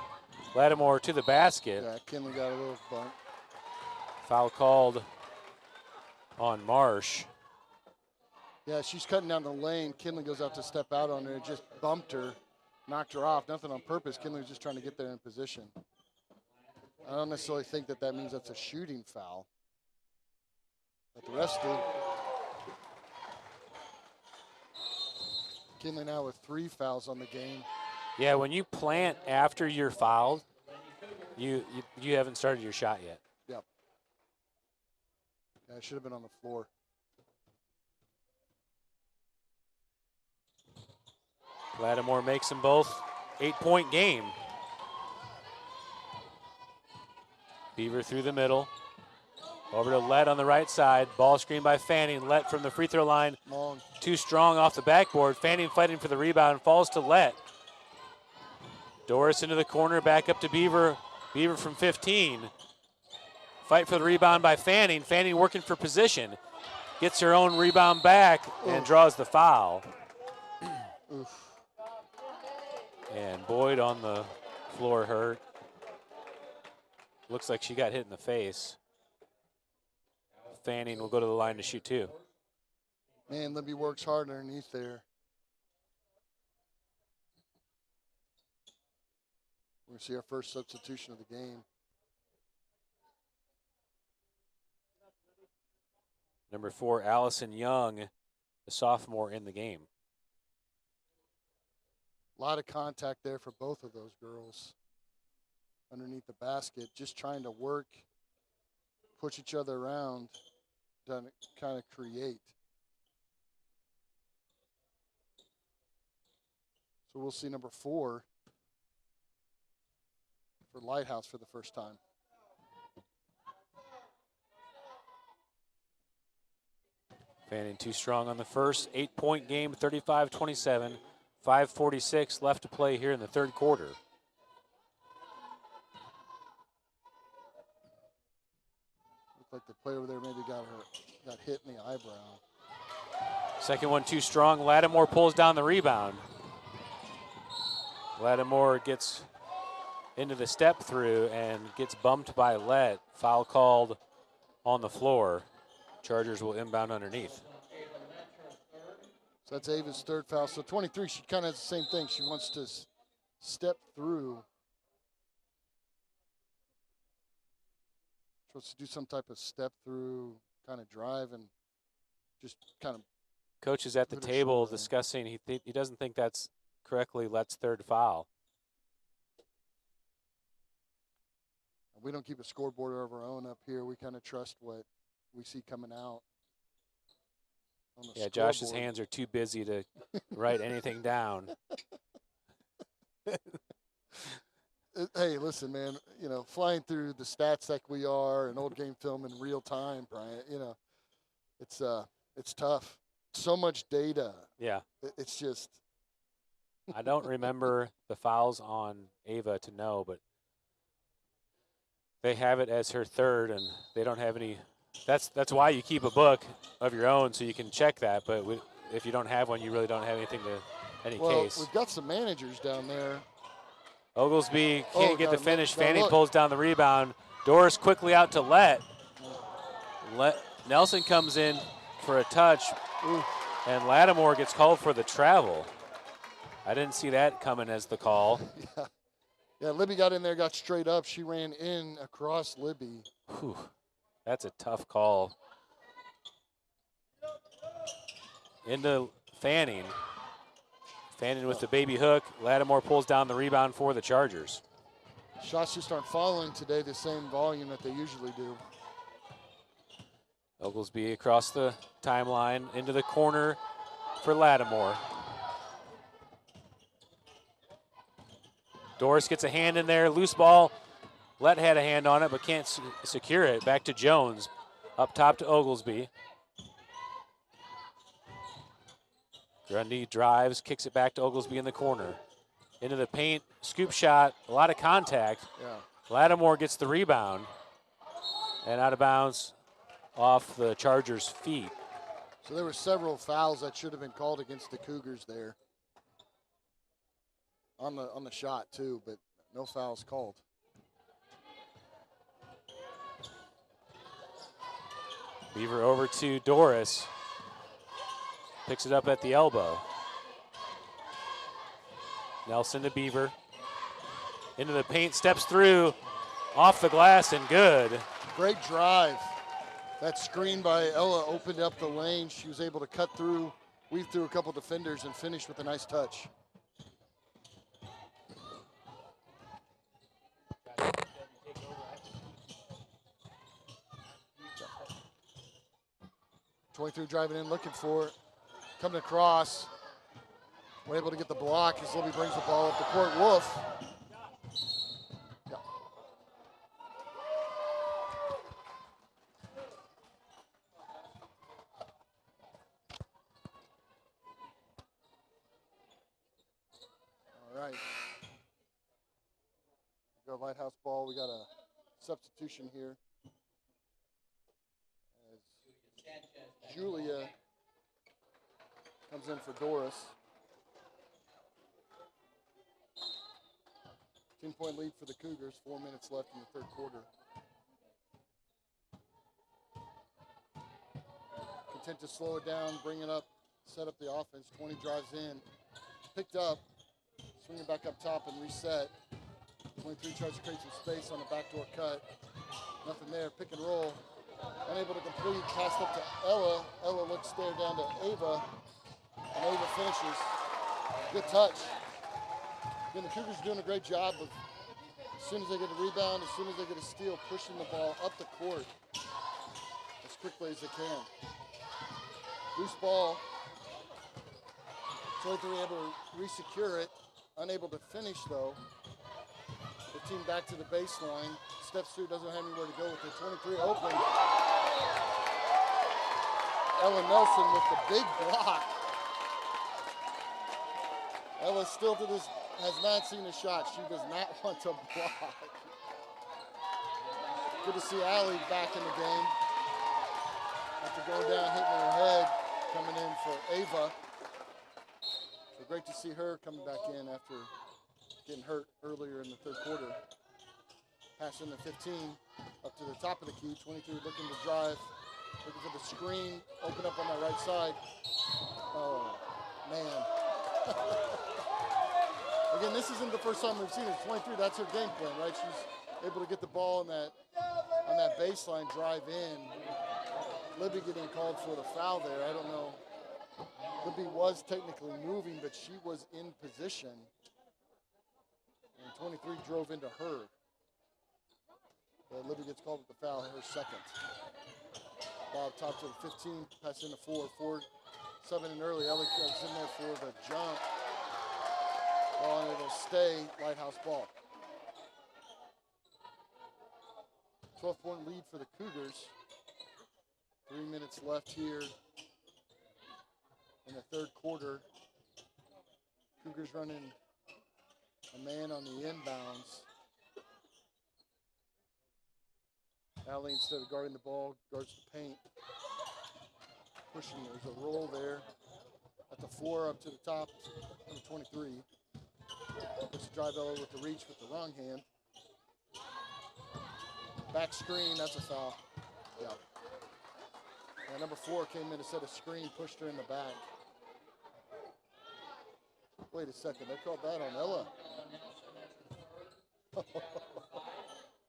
Lattimore to the basket. Yeah, Kinley got a little bump. Foul called on Marsh. Yeah, she's cutting down the lane. Kinley goes out to step out on her. It just bumped her, knocked her off. Nothing on purpose. Kinley was just trying to get there in position. I don't necessarily think that means that's a shooting foul. But the rest do. Kinley now with 3 fouls on the game. Yeah, when you plant after you're fouled, you haven't started your shot yet. Yep. Yeah, it should have been on the floor. Lattimore makes them both 8-point game. Beaver through the middle. Over to Lett on the right side. Ball screen by Fanning. Lett from the free throw line. Long. Too strong off the backboard. Fanning fighting for the rebound. Falls to Lett. Doris into the corner. Back up to Beaver. Beaver from 15. Fight for the rebound by Fanning. Fanning working for position. Gets her own rebound back and draws the foul. Oof. And Boyd on the floor hurt. Looks like she got hit in the face. Fanning will go to the line to shoot 2. Man, Libby works hard underneath there. We're going to see our first substitution of the game. Number 4, Allison Young, the sophomore in the game. A lot of contact there for both of those girls underneath the basket, just trying to work, push each other around, to kind of create. So we'll see number 4 for Lighthouse for the first time. Fanning too strong on the first. 8-point game, 35-27. 5:46 left to play here in the third quarter. Looked like the player over there maybe got hit in the eyebrow. Second one too strong. Lattimore pulls down the rebound. Lattimore gets into the step through and gets bumped by Lett. Foul called on the floor. Chargers will inbound underneath. So that's Ava's third foul. So 23, she kind of has the same thing. She wants to step through. She wants to do some type of step through, kind of drive and just kind of. Coach is at the put her table shoulder in. discussing. He doesn't think that's correctly Lett's third foul. We don't keep a scoreboard of our own up here. We kind of trust what we see coming out. On the Yeah, Josh's scoreboard. hands are too busy to write anything down. Hey, listen, man, you know, flying through the stats like we are and old game film in real time, Brian, you know, it's tough. So much data. Yeah. It's just. I don't remember the fouls on Ava to know, but they have it as her third, and they don't have any. That's why you keep a book of your own so you can check that. But if you don't have one, you really don't have anything to any Well, case. we've got some managers down there. Oglesby can't get the now finish. look. Fanning pulls down the rebound. Doris quickly out to Lett. Nelson comes in for a touch, Ooh. and Lattimore gets called for the travel. I didn't see that coming as the call. Yeah, Libby got in there, got straight up. She ran in across Libby. Whew, that's a tough call. Into Fanning. Fanning with the baby hook. Lattimore pulls down the rebound for the Chargers. Shots just aren't falling today the same volume that they usually do. Oglesby across the timeline into the corner for Lattimore. Doris gets a hand in there. Loose ball. Lett had a hand on it, but can't secure it. Back to Jones. Up top to Oglesby. Grundy drives, kicks it back to Oglesby in the corner. Into the paint, scoop shot, a lot of contact. Yeah. Lattimore gets the rebound. And out of bounds off the Chargers' feet. So there were several fouls that should have been called against the Cougars there. On the shot too, but no fouls called. Beaver over to Doris. Picks it up at the elbow. Nelson to Beaver. Into the paint, steps through, off the glass and good. Great drive. That screen by Ella opened up the lane. She was able to cut through, weave through a couple defenders and finish with a nice touch. .23 driving in, looking for it. Coming across. We're able to get the block as Libby brings the ball up the court. Wolf. Yeah. All right. We got Lighthouse ball. We got a substitution here. As Julia comes in for Doris. 10-point lead for the Cougars, 4 minutes left in the third quarter. Content to slow it down, bring it up, set up the offense. 20 drives in, picked up, swing it back up top and reset. 23 tries to create some space on the backdoor cut. Nothing there, pick and roll. Unable to complete, passed up to Ella. Ella looks there down to Ava, and Ava finishes. Good touch. Again, the Cougars are doing a great job of, as soon as they get a rebound, as soon as they get a steal, pushing the ball up the court as quickly as they can. Loose ball. 23 able to re-secure it. Unable to finish, though. The team back to the baseline. Steps through, doesn't have anywhere to go with it. 23 open. Ella Nelson with the big block. Ella still to this has not seen a shot. She does not want to block. Good to see Allie back in the game. After going down, hitting her head, coming in for Ava. So great to see her coming back in after getting hurt earlier in the third quarter. Pass in the 15, up to the top of the key. 23 looking to drive, looking for the screen, open up on that right side. Oh, man. Again, this isn't the first time we've seen it. 23, that's her game plan, right? She's able to get the ball on that baseline, drive in. Libby getting called for the foul there. I don't know. Libby was technically moving, but she was in position. And 23 drove into her. But Libby gets called with the foul, her second. Ball top to the 15, pass into 4. 4-7 and early. Ellie comes in there for the jump. Ball and it'll stay Lighthouse ball. 12-point lead for the Cougars. 3 minutes left here in the third quarter. Cougars running a man on the inbounds. Allie, instead of guarding the ball, guards the paint. Pushing, there's a roll there. At the 4 up to the top, number 23. Puts the drive Ella with the reach with the wrong hand. Back screen, that's a foul. Yeah. And number 4 came in to set a screen, pushed her in the back. Wait a second, they called that on Ella.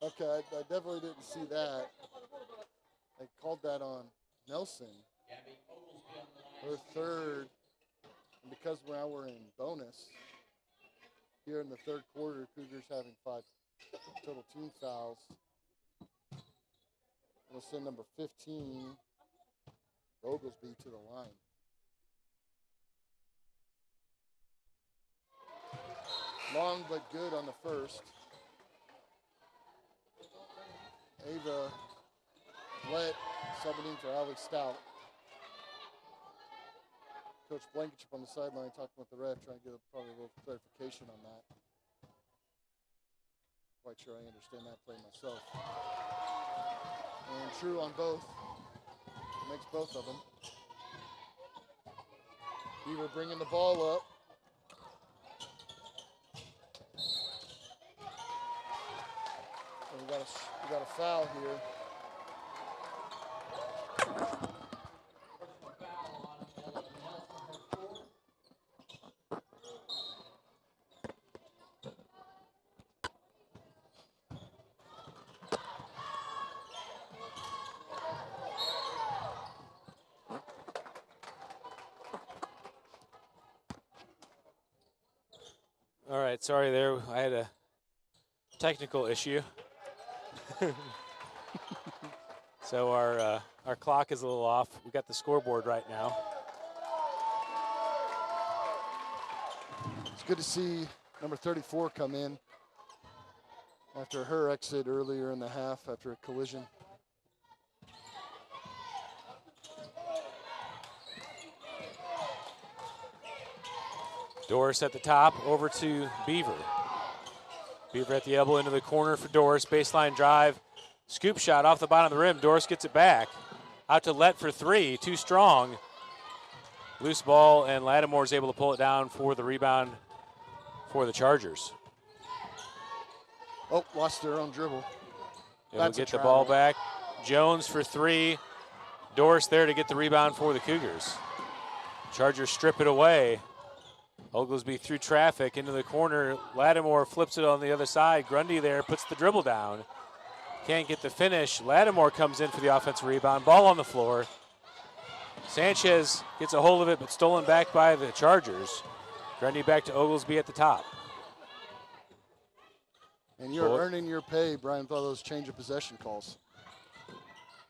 Okay, I definitely didn't see that. They called that on Nelson. Her third. And because now we're in bonus, here in the third quarter, Cougars having 5 total team fouls. We'll send number 15, Oglesby, to the line. Long but good on the first. Ava Lett subbing in for Alex Stout. Coach Blankenship on the sideline talking with the ref, trying to get probably a little clarification on that. Quite sure I understand that play myself. And true on both. Makes both of them. Beaver bringing the ball up. And we got a foul here. All right, sorry there. I had a technical issue. So our clock is a little off. We got the scoreboard right now. It's good to see number 34 come in after her exit earlier in the half after a collision. Doris at the top, over to Beaver. Beaver at the elbow into the corner for Doris. Baseline drive, scoop shot off the bottom of the rim. Doris gets it back. Out to Lett for three, too strong. Loose ball, and Lattimore is able to pull it down for the rebound for the Chargers. Oh, lost their own dribble. They'll get the ball back. Jones for three. Doris there to get the rebound for the Cougars. Chargers strip it away. Oglesby through traffic into the corner. Lattimore flips it on the other side. Grundy there puts the dribble down. Can't get the finish. Lattimore comes in for the offensive rebound. Ball on the floor. Sanchez gets a hold of it, but stolen back by the Chargers. Grundy back to Oglesby at the top. And you're earning your pay, Brian, for all those change of possession calls.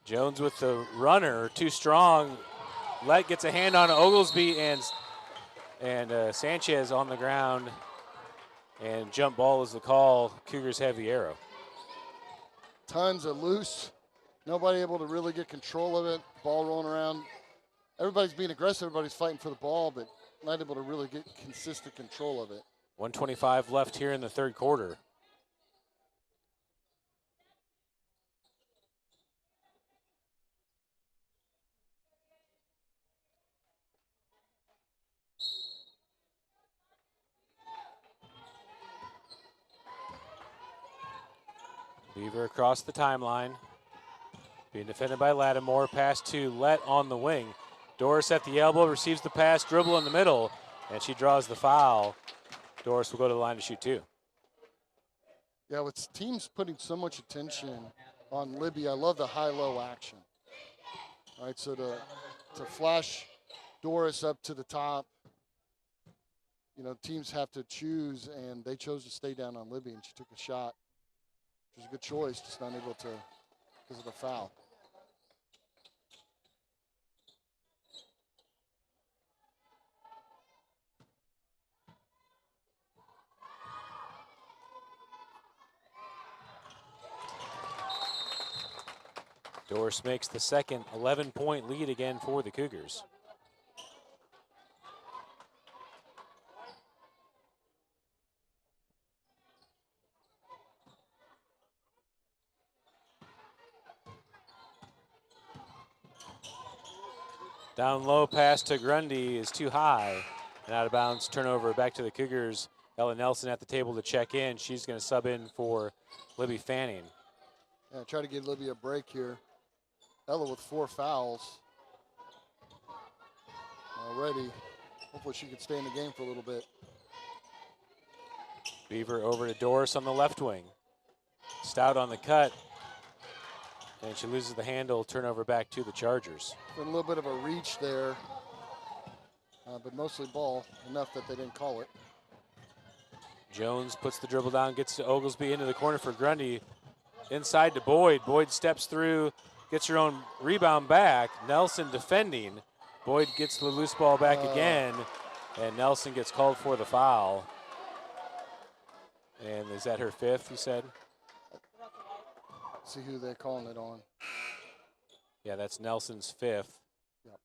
Jones with the runner, too strong. Lett gets a hand on Oglesby, and Sanchez on the ground, and jump ball is the call. Cougars have the arrow. Tons of loose. Nobody able to really get control of it. Ball rolling around. Everybody's being aggressive. Everybody's fighting for the ball, but not able to really get consistent control of it. 1:25 left here in the third quarter. Beaver across the timeline. Being defended by Lattimore. Pass to Lett on the wing. Doris at the elbow, receives the pass, dribble in the middle, and she draws the foul. Doris will go to the line to shoot two. Yeah, with teams putting so much attention on Libby, I love the high-low action. All right, so to flash Doris up to the top, you know, teams have to choose, and they chose to stay down on Libby, and she took a shot. Which was a good choice, just not able to because of the foul. Doris makes the second 11-point lead again for the Cougars. Down low pass to Grundy is too high and out of bounds. Turnover back to the Cougars. Ella Nelson at the table to check in. She's going to sub in for Libby Fanning. Yeah, try to give Libby a break here. Ella with 4 fouls already. Hopefully she can stay in the game for a little bit. Beaver over to Doris on the left wing. Stout on the cut. And she loses the handle. Turnover back to the Chargers. Been a little bit of a reach there, but mostly ball, enough that they didn't call it. Jones puts the dribble down, gets to Oglesby into the corner for Grundy. Inside to Boyd. Boyd steps through, gets her own rebound back. Nelson defending. Boyd gets the loose ball back again, and Nelson gets called for the foul. And is that her 5th, you said? See who they're calling it on. Yeah, that's Nelson's 5th. Yep.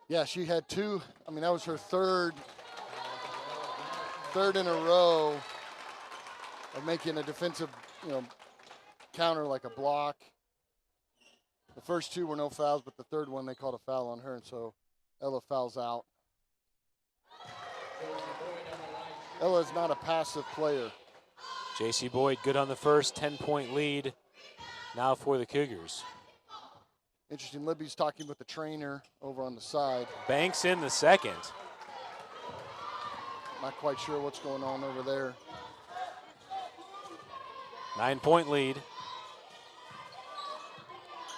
Yeah, she had 2. I mean, that was her third in a row of making a defensive, counter like a block. The first 2 were no fouls, but the third one they called a foul on her, and so Ella fouls out. Ella is not a passive player. J.C. Boyd good on the first, 10-point lead now for the Cougars. Interesting, Libby's talking with the trainer over on the side. Banks in the second. Not quite sure what's going on over there. 9-point lead.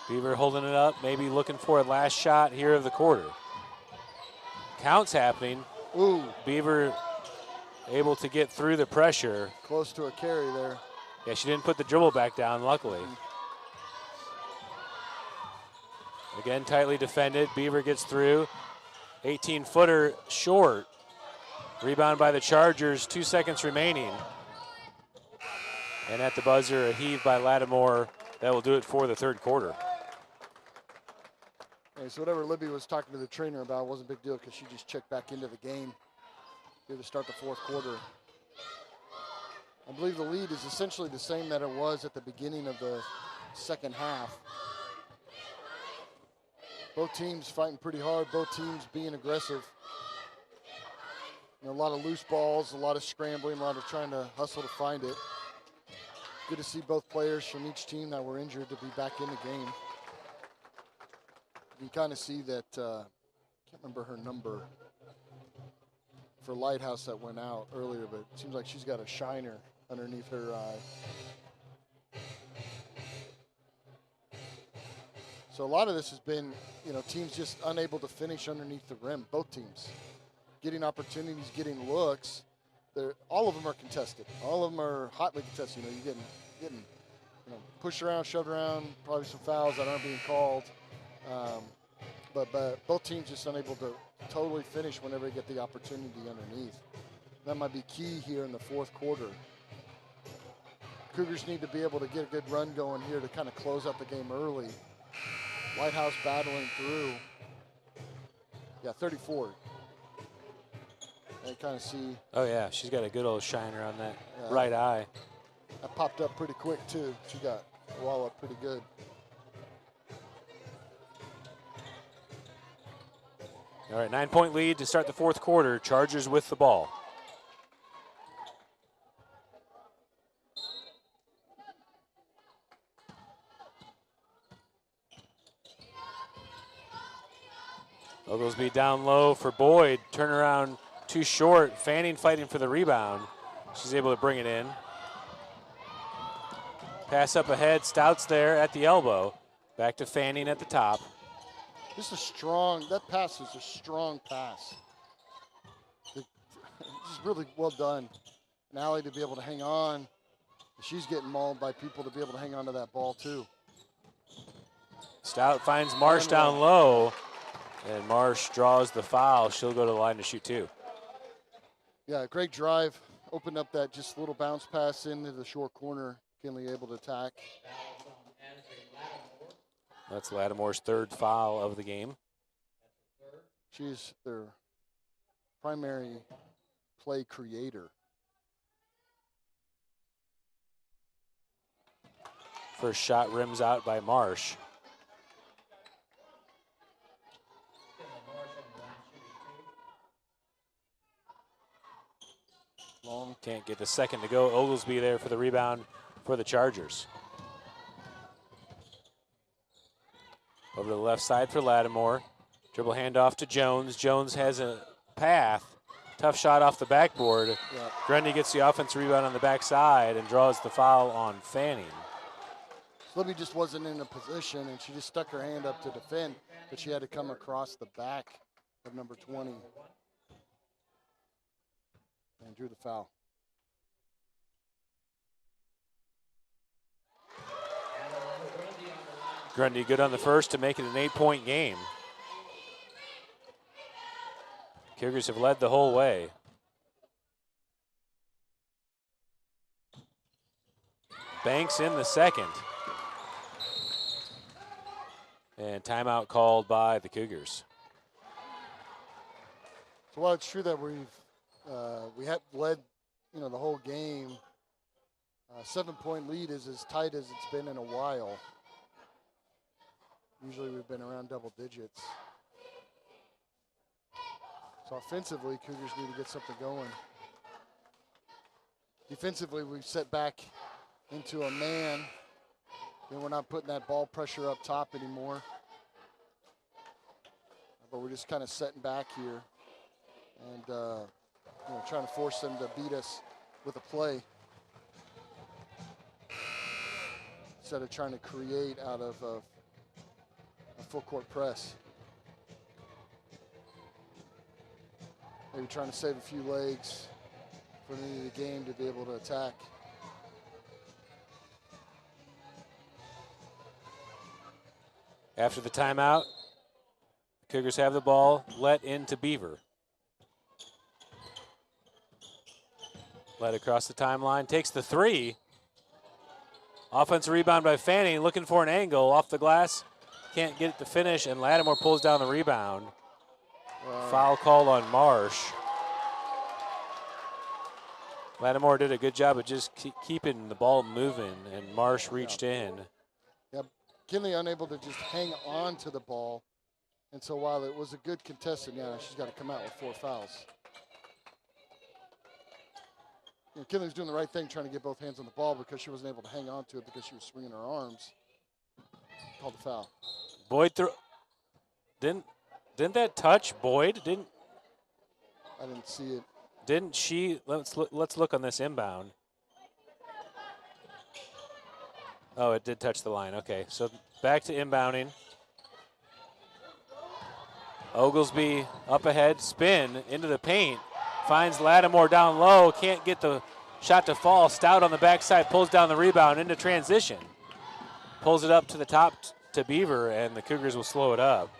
Beaver holding it up, maybe looking for a last shot here of the quarter. Count's happening. Ooh. Beaver able to get through the pressure. Close to a carry there. Yeah, she didn't put the dribble back down, luckily. Again, tightly defended. Beaver gets through. 18-footer short. Rebound by the Chargers, 2 seconds remaining. And at the buzzer, a heave by Lattimore. That will do it for the third quarter. Okay, so whatever Libby was talking to the trainer about wasn't a big deal because she just checked back into the game here to start the fourth quarter. I believe the lead is essentially the same that it was at the beginning of the second half. Both teams fighting pretty hard, both teams being aggressive. A lot of loose balls, a lot of scrambling, a lot of trying to hustle to find it. Good to see both players from each team that were injured to be back in the game. You can kind of see that, can't remember her number for Lighthouse that went out earlier, but it seems like she's got a shiner underneath her eye. So a lot of this has been, teams just unable to finish underneath the rim, both teams. Getting opportunities, getting looks. All of them are contested. All of them are hotly contested. You're getting pushed around, shoved around, probably some fouls that aren't being called. But both teams just unable to totally finish whenever they get the opportunity underneath. That might be key here in the fourth quarter. Cougars need to be able to get a good run going here to kind of close out the game early. Lighthouse battling through. Yeah, 34. I kind of see. Oh, yeah, she's got a good old shiner on that right eye. That popped up pretty quick, too. She got the wall up pretty good. All right, 9-point lead to start the fourth quarter. Chargers with the ball. Oglesby down low for Boyd. Turnaround too short. Fanning fighting for the rebound. She's able to bring it in. Pass up ahead. Stout's there at the elbow. Back to Fanning at the top. This is that pass is a strong pass. This is really well done. And Allie to be able to hang on. She's getting mauled by people to be able to hang on to that ball too. Stout finds Marsh down low. And Marsh draws the foul. She'll go to the line to shoot 2. Yeah, great drive. Opened up that just little bounce pass into the short corner. Kinley able to attack. That's Lattimore's third foul of the game. She's their primary play creator. First shot rims out by Marsh. Long, can't get the second to go. Oglesby there for the rebound for the Chargers. Over to the left side for Lattimore. Dribble handoff to Jones. Jones has a path. Tough shot off the backboard. Yeah. Grundy gets the offensive rebound on the backside and draws the foul on Fanning. Libby just wasn't in a position, and she just stuck her hand up to defend, but she had to come across the back of number 20. And drew the foul. Grundy good on the first to make it an 8-point game. Cougars have led the whole way. Banks in the second. And timeout called by the Cougars. So while it's true that we have led, the whole game, 7-point lead is as tight as it's been in a while. Usually we've been around double digits. So offensively, Cougars need to get something going. Defensively, we've set back into a man. Then we're not putting that ball pressure up top anymore. But we're just kind of setting back here and trying to force them to beat us with a play instead of trying to create out of a full court press. Maybe trying to save a few legs for the end of the game to be able to attack. After the timeout, the Cougars have the ball, let into Beaver. Led across the timeline, takes the three. Offensive rebound by Fanning, looking for an angle off the glass. Can't get it to finish, and Lattimore pulls down the rebound. Foul call on Marsh. Lattimore did a good job of just keeping the ball moving, and Marsh reached in. Yep, Kinley unable to just hang on to the ball. And so while it was a good contested, she's got to come out with 4 fouls. Kinley was doing the right thing, trying to get both hands on the ball because she wasn't able to hang on to it because she was swinging her arms. Called the foul. Boyd didn't that touch Boyd? I didn't see it. Didn't she? Let's look on this inbound. Oh, it did touch the line. Okay, so back to inbounding. Oglesby up ahead, spin into the paint. Finds Lattimore down low, can't get the shot to fall. Stout on the backside, pulls down the rebound into transition. Pulls it up to the top to Beaver, and the Cougars will slow it up.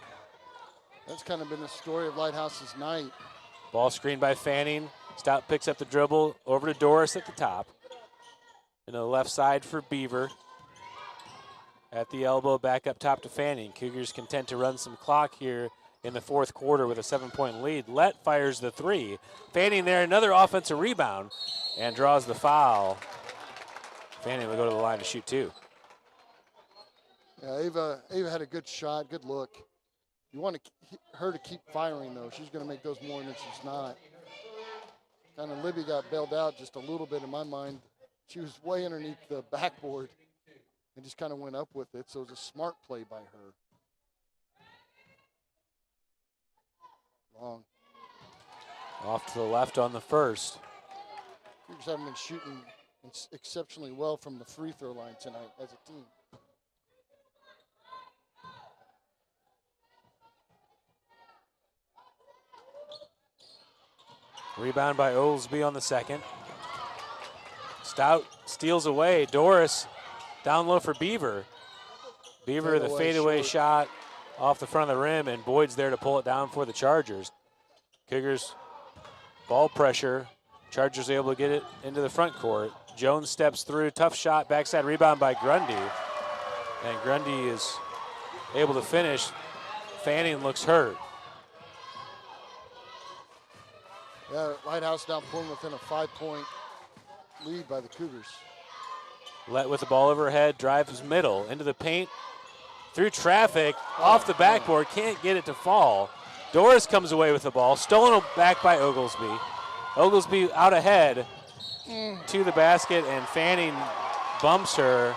That's kind of been the story of Lighthouse's night. Ball screened by Fanning. Stout picks up the dribble over to Doris at the top. Into the left side for Beaver. At the elbow, back up top to Fanning. Cougars content to run some clock here in the fourth quarter with a 7-point lead. Lett fires the three. Fanning there, another offensive rebound, and draws the foul. Fanning will go to the line to shoot 2. Yeah, Ava had a good shot, good look. You want her to keep firing, though. She's going to make those more than she's not. Kind of Libby got bailed out just a little bit in my mind. She was way underneath the backboard and just kind of went up with it, so it was a smart play by her. Long. Off to the left on the first. Cougars haven't been shooting exceptionally well from the free throw line tonight as a team. Rebound by Oglesby on the second. Stout steals away. Doris down low for Beaver. Beaver, the fadeaway shot off the front of the rim, and Boyd's there to pull it down for the Chargers. Cougars ball pressure. Chargers able to get it into the front court. Jones steps through, tough shot, backside rebound by Grundy. And Grundy is able to finish. Fanning looks hurt. Yeah, Lighthouse now pulling within a 5-point lead by the Cougars. Lett with the ball overhead, drives middle, into the paint, through traffic, off the backboard, can't get it to fall. Doris comes away with the ball, stolen back by Oglesby. Oglesby out ahead to the basket, and Fanning bumps her.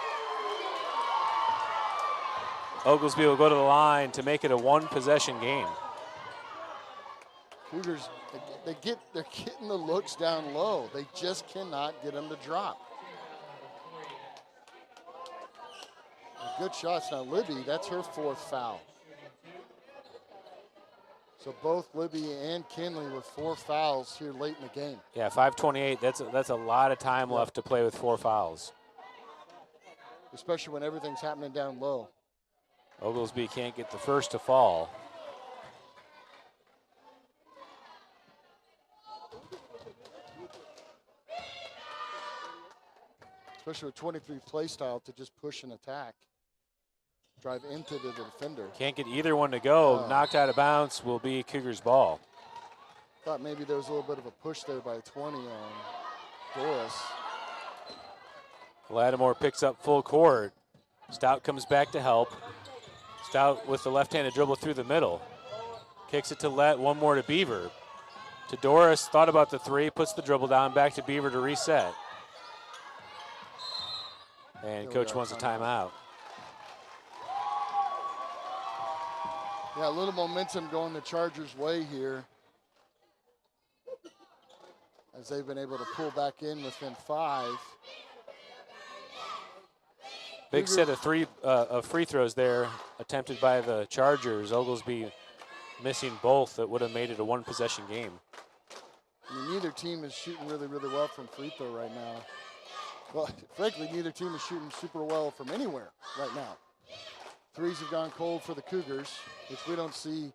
Oglesby will go to the line to make it a 1-possession game. Cougars, they're getting the looks down low. They just cannot get them to drop. Good shots. Now Libby, that's her 4th foul. So both Libby and Kinley with 4 fouls here late in the game. Yeah, 5:28. That's a lot of time left to play with 4 fouls. Especially when everything's happening down low. Oglesby can't get the first to fall. especially with 23 play style, to just push and attack. Drive into the defender. Can't get either one to go. Oh. Knocked out of bounds will be Cougars ball. Thought maybe there was a little bit of a push there by 20 on Doris. Lattimore picks up full court. Stout comes back to help. Stout with the left-handed dribble through the middle. Kicks it to Let, one more to Beaver. To Doris, thought about the three, puts the dribble down, back to Beaver to reset. And coach wants a timeout. Yeah, a little momentum going the Chargers' way here, as they've been able to pull back in within 5. Big set of free throws there attempted by the Chargers. Oglesby missing both. That would have made it a one-possession game. I mean, neither team is shooting really, really well from free throw right now. Well, frankly, neither team is shooting super well from anywhere right now. Threes have gone cold for the Cougars, which we don't see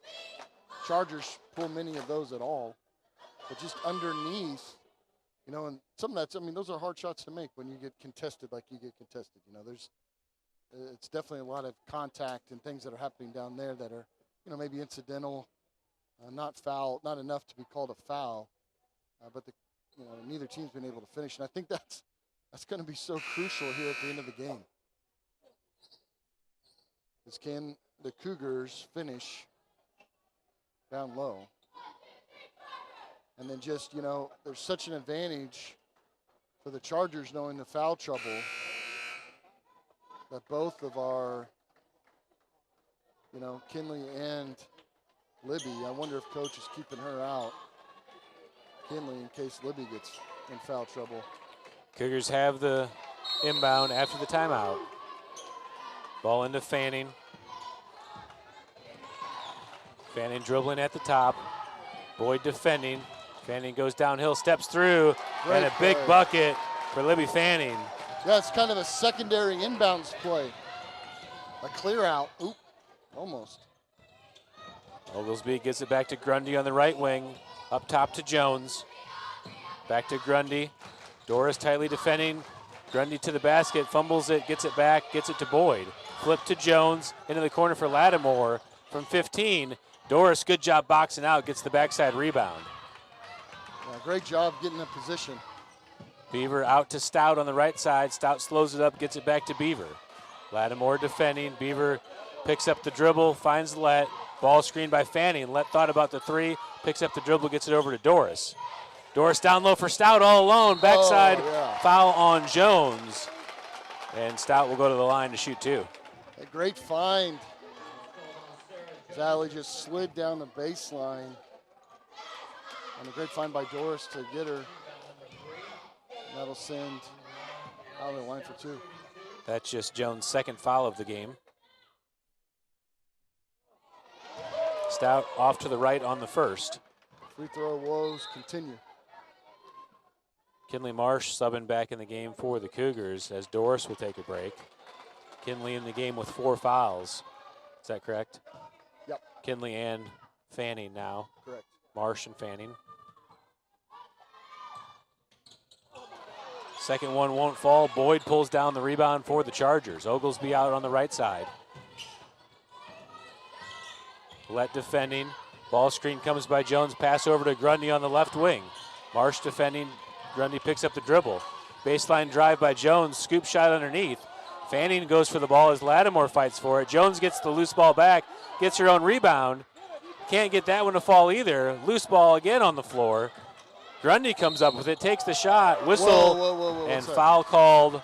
Chargers pull many of those at all. But just underneath, you know, and some of that's, I mean, those are hard shots to make when you get contested like you get contested. You know, it's definitely a lot of contact and things that are happening down there that are, you know, maybe incidental, not foul, not enough to be called a foul. But neither team's been able to finish, and I think that's going to be so crucial here at the end of the game. Is can the Cougars finish down low? And then just, you know, there's such an advantage for the Chargers knowing the foul trouble that both of our, you know, Kinley and Libby, I wonder if coach is keeping her out, Kinley, in case Libby gets in foul trouble. Cougars have the inbound after the timeout. Ball into Fanning. Fanning dribbling at the top. Boyd defending. Fanning goes downhill, steps through, Great and a big play. bucket for Libby Fanning. Yeah, it's kind of a secondary inbounds play. A clear out. Oop, almost. Oglesby gets it back to Grundy on the right wing. Up top to Jones. Back to Grundy. Doris tightly defending. Grundy to the basket, fumbles it, gets it back, gets it to Boyd. Flip to Jones, into the corner for Lattimore from 15. Doris, good job boxing out, gets the backside rebound. Yeah, great job getting in position. Beaver out to Stout on the right side. Stout slows it up, gets it back to Beaver. Lattimore defending. Beaver picks up the dribble, finds Let. Ball screened by Fanning. Let thought about the three, picks up the dribble, gets it over to Doris. Doris down low for Stout all alone. Backside foul on Jones. And Stout will go to the line to shoot two. A great find. Zally just slid down the baseline. And a great find by Doris to get her. And that'll send out of the line for two. That's just Jones' second foul of the game. Stout off to the right on the first. Free throw woes continue. Kinley Marsh subbing back in the game for the Cougars as Doris will take a break. Kinley in the game with 4 fouls. Is that correct? Yep. Kinley and Fanning now. Correct. Marsh and Fanning. Second one won't fall. Boyd pulls down the rebound for the Chargers. Oglesby out on the right side. Let defending. Ball screen comes by Jones. Pass over to Grundy on the left wing. Marsh defending. Grundy picks up the dribble. Baseline drive by Jones. Scoop shot underneath. Fanning goes for the ball as Lattimore fights for it. Jones gets the loose ball back. Gets her own rebound. Can't get that one to fall either. Loose ball again on the floor. Grundy comes up with it. Takes the shot. Whistle. Whoa, and foul called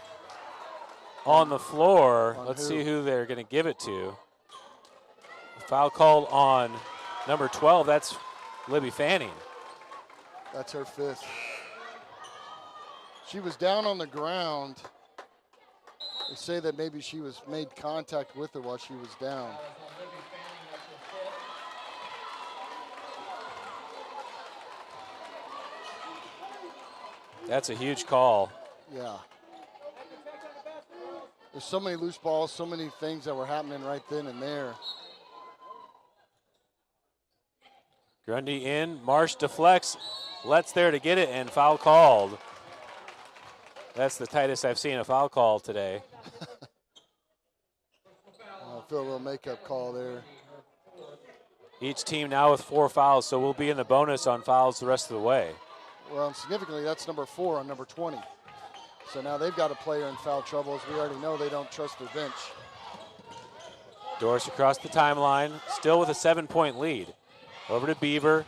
on the floor. On Let's who? see who they're going to give it to. Foul called on number 12. That's Libby Fanning. That's her 5th. She was down on the ground. They say that maybe she was made contact with her while she was down. That's a huge call. Yeah. There's so many loose balls, so many things that were happening right then and there. Grundy in. Marsh deflects. Let's there to get it, and foul called. That's the tightest I've seen a foul call today. I feel a little makeup call there. Each team now with 4 fouls, so we'll be in the bonus on fouls the rest of the way. Well, and significantly, that's number 4 on number 20. So now they've got a player in foul trouble. As we already know, they don't trust their bench. Doris across the timeline, still with a 7-point lead. Over to Beaver.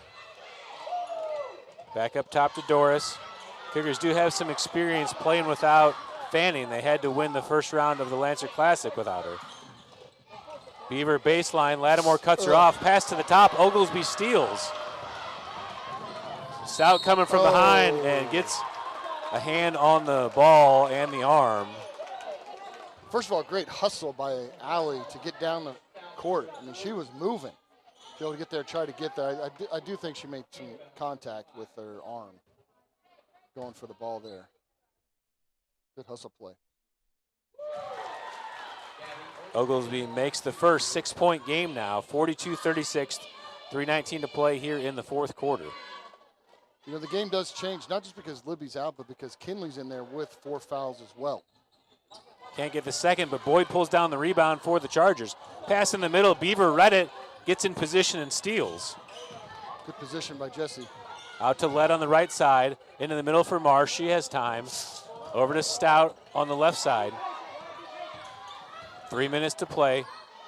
Back up top to Doris. Cougars do have some experience playing without Fanning. They had to win the first round of the Lancer Classic without her. Beaver baseline, Lattimore cuts her off, pass to the top, Oglesby steals. Stout coming from behind and gets a hand on the ball and the arm. First of all, great hustle by Allie to get down the court. I mean, she was moving to be able to get there, try to get there. I do think she made some contact with her arm going for the ball there. Good hustle play. Oglesby makes the first 6-point game now, 42-36, 3:19 to play here in the fourth quarter. You know, the game does change, not just because Libby's out, but because Kinley's in there with 4 fouls as well. Can't get the second, but Boyd pulls down the rebound for the Chargers. Pass in the middle, Beaver read it, gets in position and steals. Good position by Jesse. Out to Lett on the right side, into the middle for Marsh, she has time. Over to Stout on the left side. 3 minutes to play.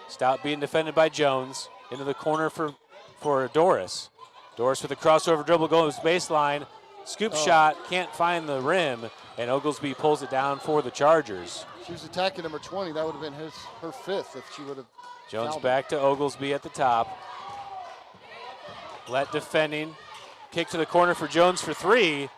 Stout being defended by Jones. Into the corner for Doris. Doris with a crossover dribble goes baseline. Scoop shot, can't find the rim, and Oglesby pulls it down for the Chargers. She was attacking number 20. That would have been her 5th if she would have. Jones back to Oglesby at the top. Lett defending. Kick to the corner for Jones for 3.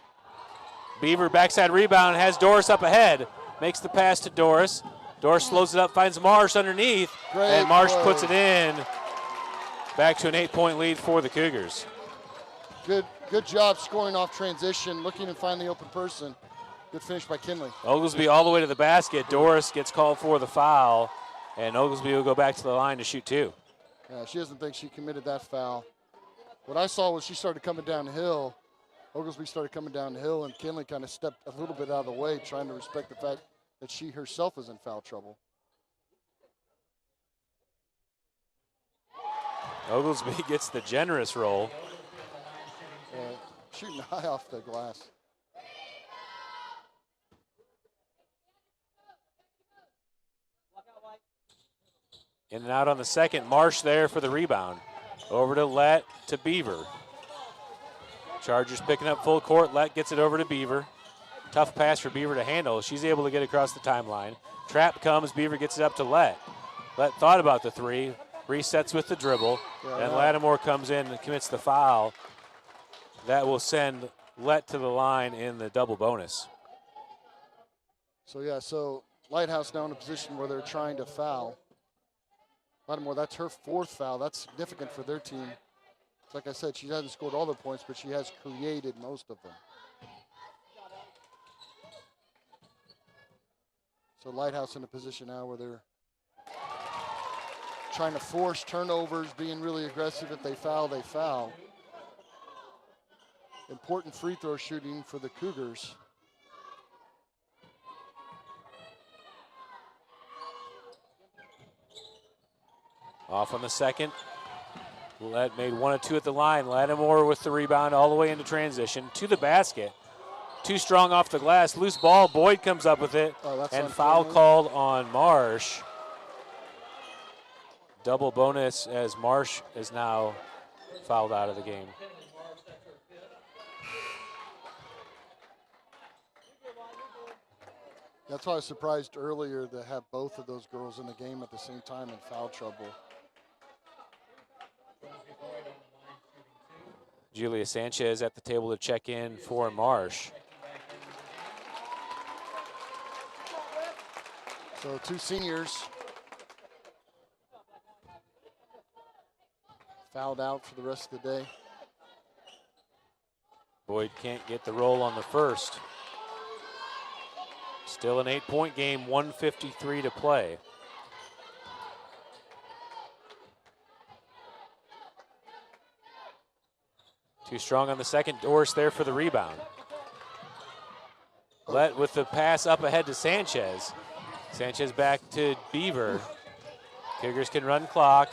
Beaver backside rebound, has Doris up ahead. Makes the pass to Doris. Doris slows it up, finds Marsh underneath, and Marsh puts it in. Back to an 8-point lead for the Cougars. Good job scoring off transition, looking to find the open person. Good finish by Kinley. Oglesby all the way to the basket. Doris gets called for the foul, and Oglesby will go back to the line to shoot 2. Yeah, she doesn't think she committed that foul. What I saw was she started coming downhill. Oglesby started coming downhill, and Kinley kind of stepped a little bit out of the way, trying to respect the fact that she herself is in foul trouble. Oglesby gets the generous roll. Shooting high off the glass. In and out on the second. Marsh there for the rebound. Over to Lett to Beaver. Chargers picking up full court. Lett gets it over to Beaver. Tough pass for Beaver to handle. She's able to get across the timeline. Trap comes. Beaver gets it up to Lett. Lett thought about the 3. Resets with the dribble. And Lattimore comes in and commits the foul. That will send Lett to the line in the double bonus. So Lighthouse now in a position where they're trying to foul. Lattimore, that's her 4th foul. That's significant for their team. Like I said, she hasn't scored all the points, but she has created most of them. So Lighthouse in a position now where they're trying to force turnovers, being really aggressive. If they foul, they foul. Important free throw shooting for the Cougars. Off on the second. Lett made 1 of 2 at the line. Lattimore with the rebound all the way into transition to the basket. Too strong off the glass. Loose ball. Boyd comes up with it. And foul called on Marsh. Double bonus as Marsh is now fouled out of the game. That's why I was surprised earlier to have both of those girls in the game at the same time in foul trouble. Julia Sanchez at the table to check in for Marsh. So 2 seniors fouled out for the rest of the day. Boyd can't get the roll on the first. Still an 8-point game, 1:53 to play. Too strong on the second. Doris there for the rebound. Let with the pass up ahead to Sanchez. Sanchez back to Beaver. Cougars can run clock.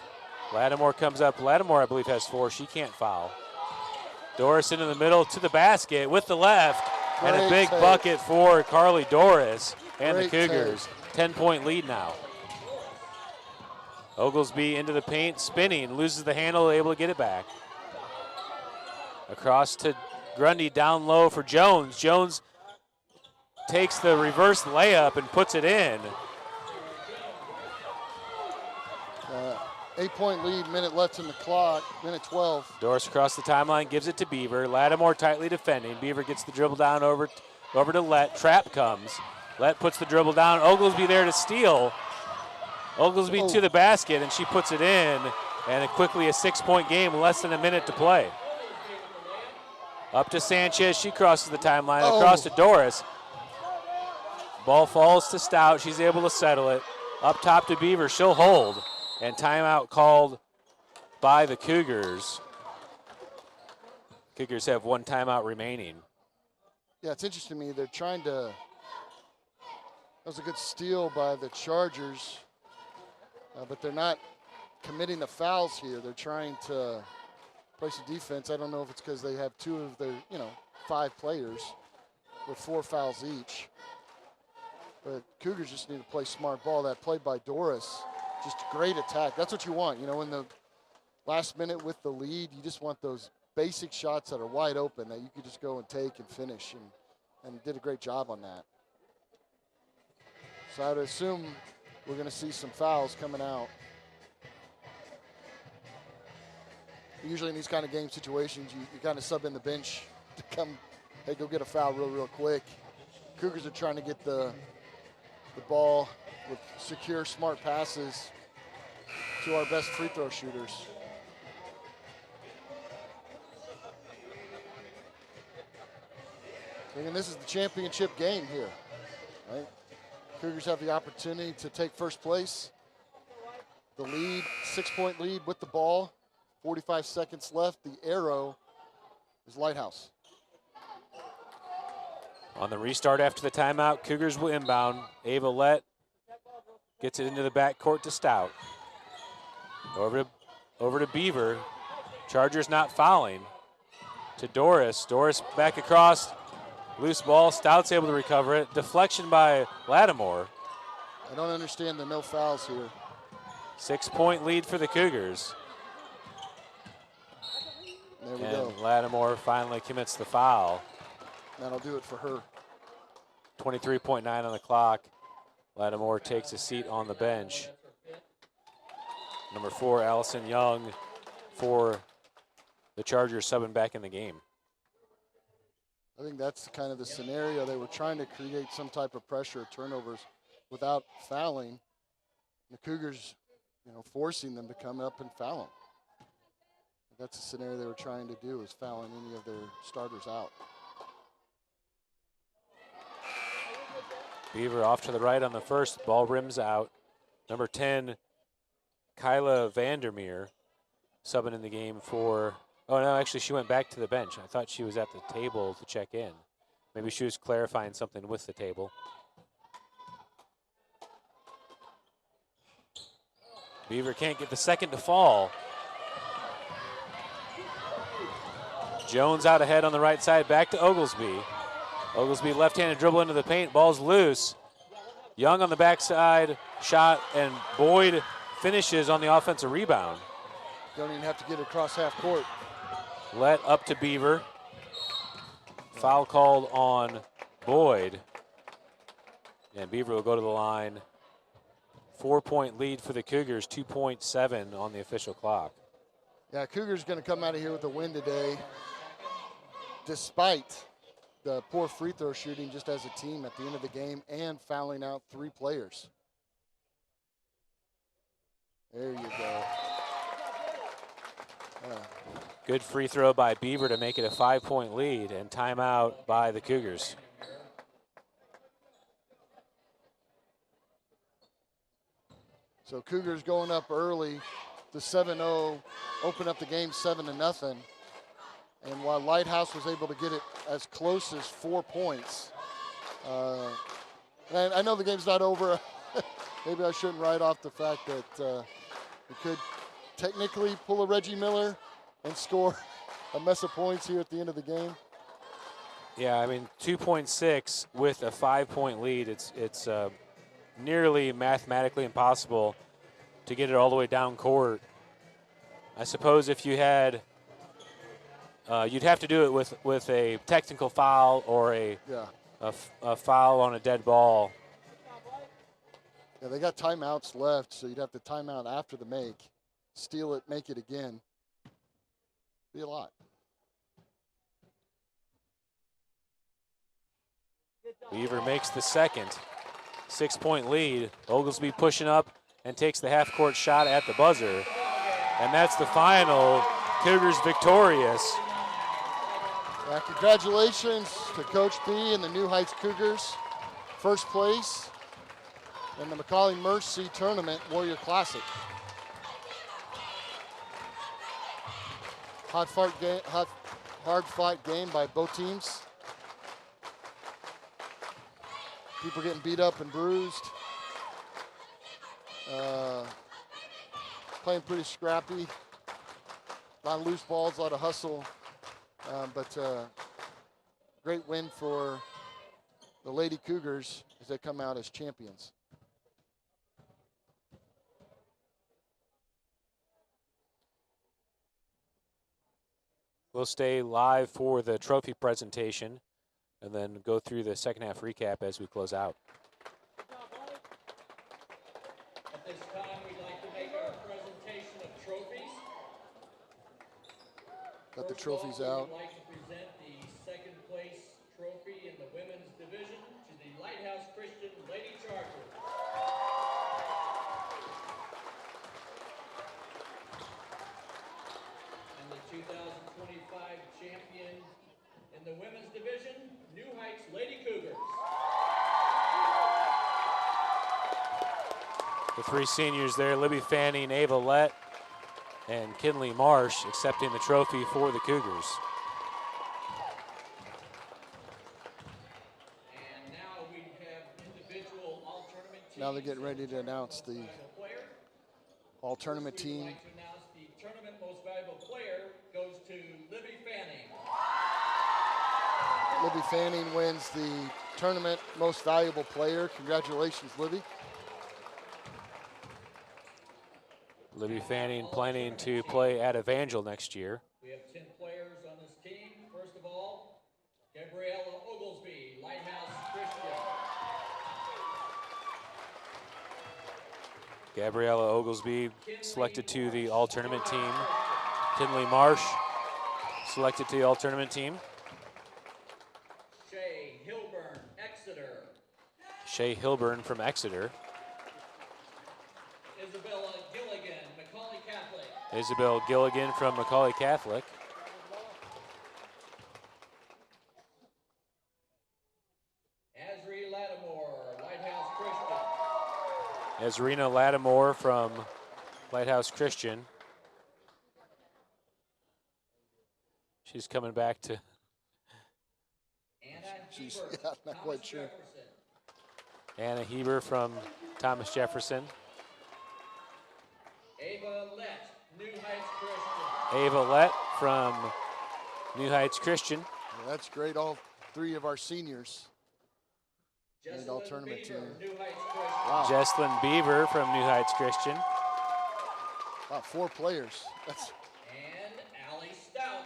Lattimore comes up. Lattimore, I believe, has 4. She can't foul. Doris into the middle to the basket with the left. And a big bucket for Carly Doris and the Cougars. 10-point lead now. Oglesby into the paint, spinning, loses the handle, able to get it back. Across to Grundy, down low for Jones. Jones takes the reverse layup and puts it in. 8-point lead, minute left in the clock, minute 12. Doris across the timeline, gives it to Beaver. Lattimore tightly defending. Beaver gets the dribble down over to Lett. Trap comes. Lett puts the dribble down. Oglesby there to steal. Oglesby to the basket, and she puts it in. And quickly a 6-point game, less than a minute to play. Up to Sanchez. She crosses the timeline. Across to Doris. Ball falls to Stout. She's able to settle it. Up top to Beaver. She'll hold. And timeout called by the Cougars. Cougars have 1 timeout remaining. Yeah, it's interesting to me. They're trying to. That was a good steal by the Chargers, but they're not committing the fouls here. They're trying to play some defense. I don't know if it's because they have 2 of their, 5 players with 4 fouls each. But Cougars just need to play smart ball. That play by Doris, just great attack. That's what you want. In the last minute with the lead, you just want those basic shots that are wide open that you could just go and take and finish, and did a great job on that. So I would assume we're going to see some fouls coming out. Usually in these kind of game situations, you kind of sub in the bench to come, hey, go get a foul real quick. Cougars are trying to get the ball with secure, smart passes to our best free throw shooters. And this is the championship game here, right? Cougars have the opportunity to take first place. The lead, 6-point lead with the ball, 45 seconds left. The arrow is Lighthouse. On the restart after the timeout, Cougars will inbound. Ava Lett gets it into the backcourt to Stout. Over to Beaver. Chargers not fouling. To Doris. Doris back across. Loose ball. Stout's able to recover it. Deflection by Lattimore. I don't understand the no fouls here. 6-point lead for the Cougars. There we go. Lattimore finally commits the foul. That'll do it for her. 23.9 on the clock. Lattimore takes a seat on the bench. Number 4, Allison Young for the Chargers subbing back in the game. I think that's kind of the scenario. They were trying to create some type of pressure or turnovers without fouling. The Cougars, forcing them to come up and foul them. That's the scenario they were trying to do, is fouling any of their starters out. Beaver off to the right on the first. Ball rims out. Number 10, Kyla Vandermeer, subbing in the game for, oh no, actually she went back to the bench. I thought she was at the table to check in. Maybe she was clarifying something with the table. Beaver can't get the second to fall. Jones out ahead on the right side, back to Oglesby. Oglesby left-handed dribble into the paint, ball's loose. Young on the backside, shot, and Boyd finishes on the offensive rebound. Don't even have to get across half court. Let up to Beaver. Foul called on Boyd. And Beaver will go to the line. 4-point lead for the Cougars, 2.7 on the official clock. Yeah, Cougars going to come out of here with a win today, despite the poor free throw shooting just as a team at the end of the game and fouling out 3 players. There you go. Good free throw by Beaver to make it a 5-point lead, and timeout by the Cougars. So Cougars going up early to 7-0, open up the game 7-0. And while Lighthouse was able to get it as close as 4 points, And I know the game's not over. Maybe I shouldn't write off the fact that we could technically pull a Reggie Miller and score a mess of points here at the end of the game. Yeah, I mean, 2.6 with a 5-point lead. It's nearly mathematically impossible to get it all the way down court. I suppose if you had, you'd have to do it with a technical foul or a foul on a dead ball. Yeah, they got timeouts left, so you'd have to time out after the make, steal it, make it again. Be a lot. Beaver makes the second. 6-point lead. Oglesby pushing up and takes the half-court shot at the buzzer. And that's the final. Cougars victorious. Congratulations to Coach B and the New Heights Cougars. First place in the McAuley Mercy Tournament Warrior Classic. Hard-fought game by both teams. People getting beat up and bruised. Playing pretty scrappy. A lot of loose balls, a lot of hustle. But great win for the Lady Cougars as they come out as champions. We'll stay live for the trophy presentation and then go through the second half recap as we close out. At this time, we'd like to make our presentation of trophies. Got the First of all, trophies out. We'd like to present the second place trophy in the women's division to the Lighthouse Christian Lady Chargers. And the 2025 champion in the women's division, New Heights Lady Cougars. The three seniors there, Libby Fanning, Ava Lett, and Kinley Marsh accepting the trophy for the Cougars. And now we have individual all-tournament teams. Now they're getting ready to announce the all-tournament First, we would team. like to announce the tournament most valuable player goes to Libby Fanning. Libby Fanning wins the tournament most valuable player. Congratulations, Libby. Libby Fanning planning to play at Evangel next year. We have 10 players on this team. First of all, Gabriella Oglesby, Lighthouse Christian. Gabriella Oglesby selected to the all-tournament team. Kinley Marsh selected to the all-tournament team. Shay Hilburn, Exeter. Shay Hilburn from Exeter. Isabella Gilligan, McAuley Catholic. Isabel Gilligan from McAuley Catholic. Azri Lattimore, Lighthouse Christian. Ezrina Lattimore from Lighthouse Christian. She's coming back to. Anna She's Hebert, not Thomas quite sure. Jefferson. Anna Heber from Thomas Jefferson. Ava Lett, New Heights Christian. Ava Lett from New Heights Christian. Yeah, that's great. All three of our seniors. Jessalyn all-tournament Beaver, team. New Heights Christian. Wow. Jesslyn Beaver from New Heights Christian. Wow, 4 players. That's And Allie Stout.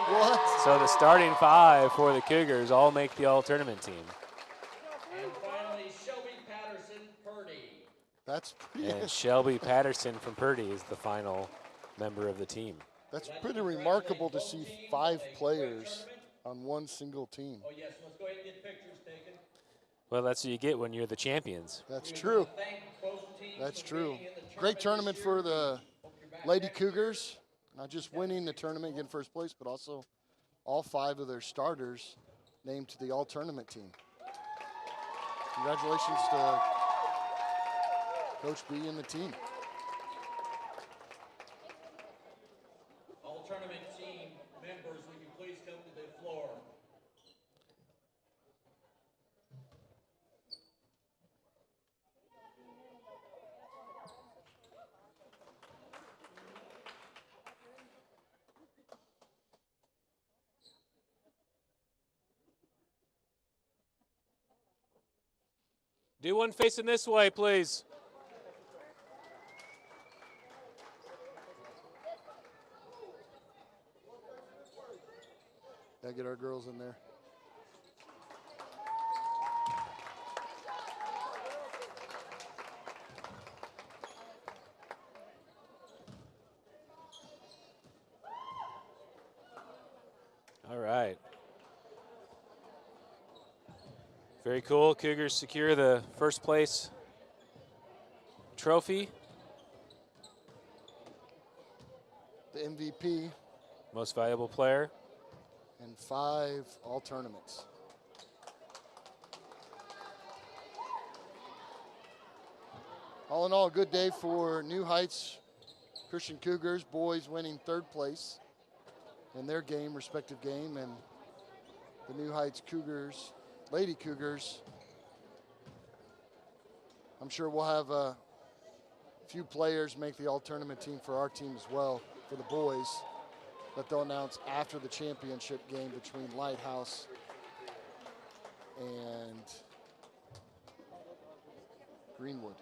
what? So the starting 5 for the Cougars all make the all-tournament team. And finally, Shelby Patterson Purdy. That's pretty. And Shelby Patterson from Purdy is the final member of the team. That's pretty remarkable to see 5 players on one single team. Oh, yes, let's go ahead and get pictures taken. Well, that's what you get when you're the champions. That's We true. wanna thank both teams That's for true. being in the Great tournament this for year. the Hope you're back Lady next year. Cougars. Not just winning the tournament, getting first place, but also all 5 of their starters named to the all-tournament team. Congratulations to Coach B and the team. All tournament team members, would you please come to the floor? Do one facing this way, please. Gotta get our girls in there. All right. Very cool. Cougars secure the first place trophy. The MVP Most valuable player. and 5 all tournaments. All in all, a good day for New Heights Christian Cougars. Boys winning 3rd place in their game, respective game, and the New Heights Cougars, Lady Cougars. I'm sure we'll have a few players make the all-tournament team for our team as well, for the boys, that they'll announce after the championship game between Lighthouse and Greenwood.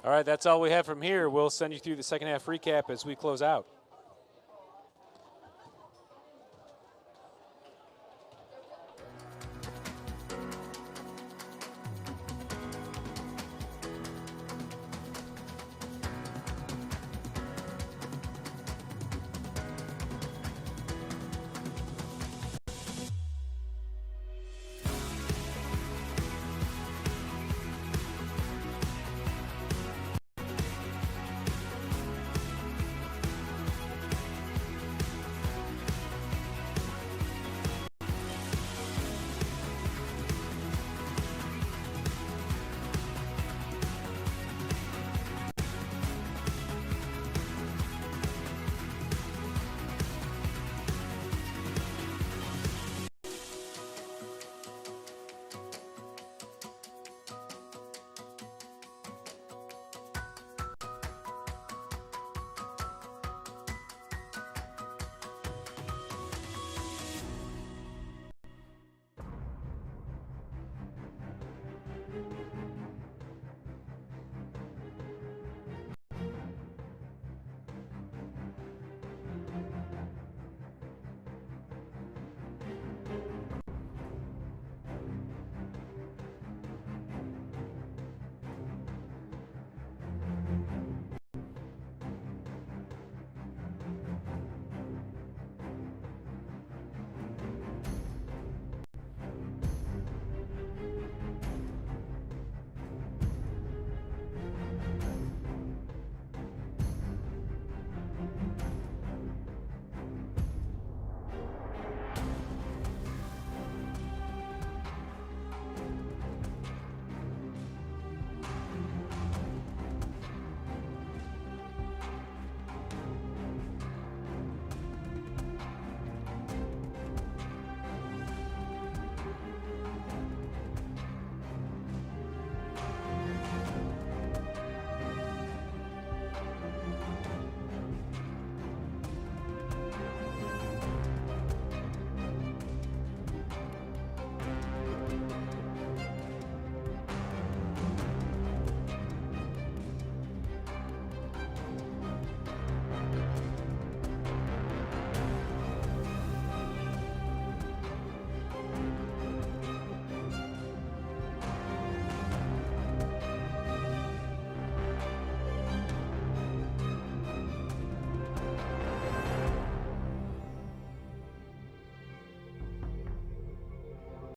All right, that's all we have from here. We'll send you through the second half recap as we close out.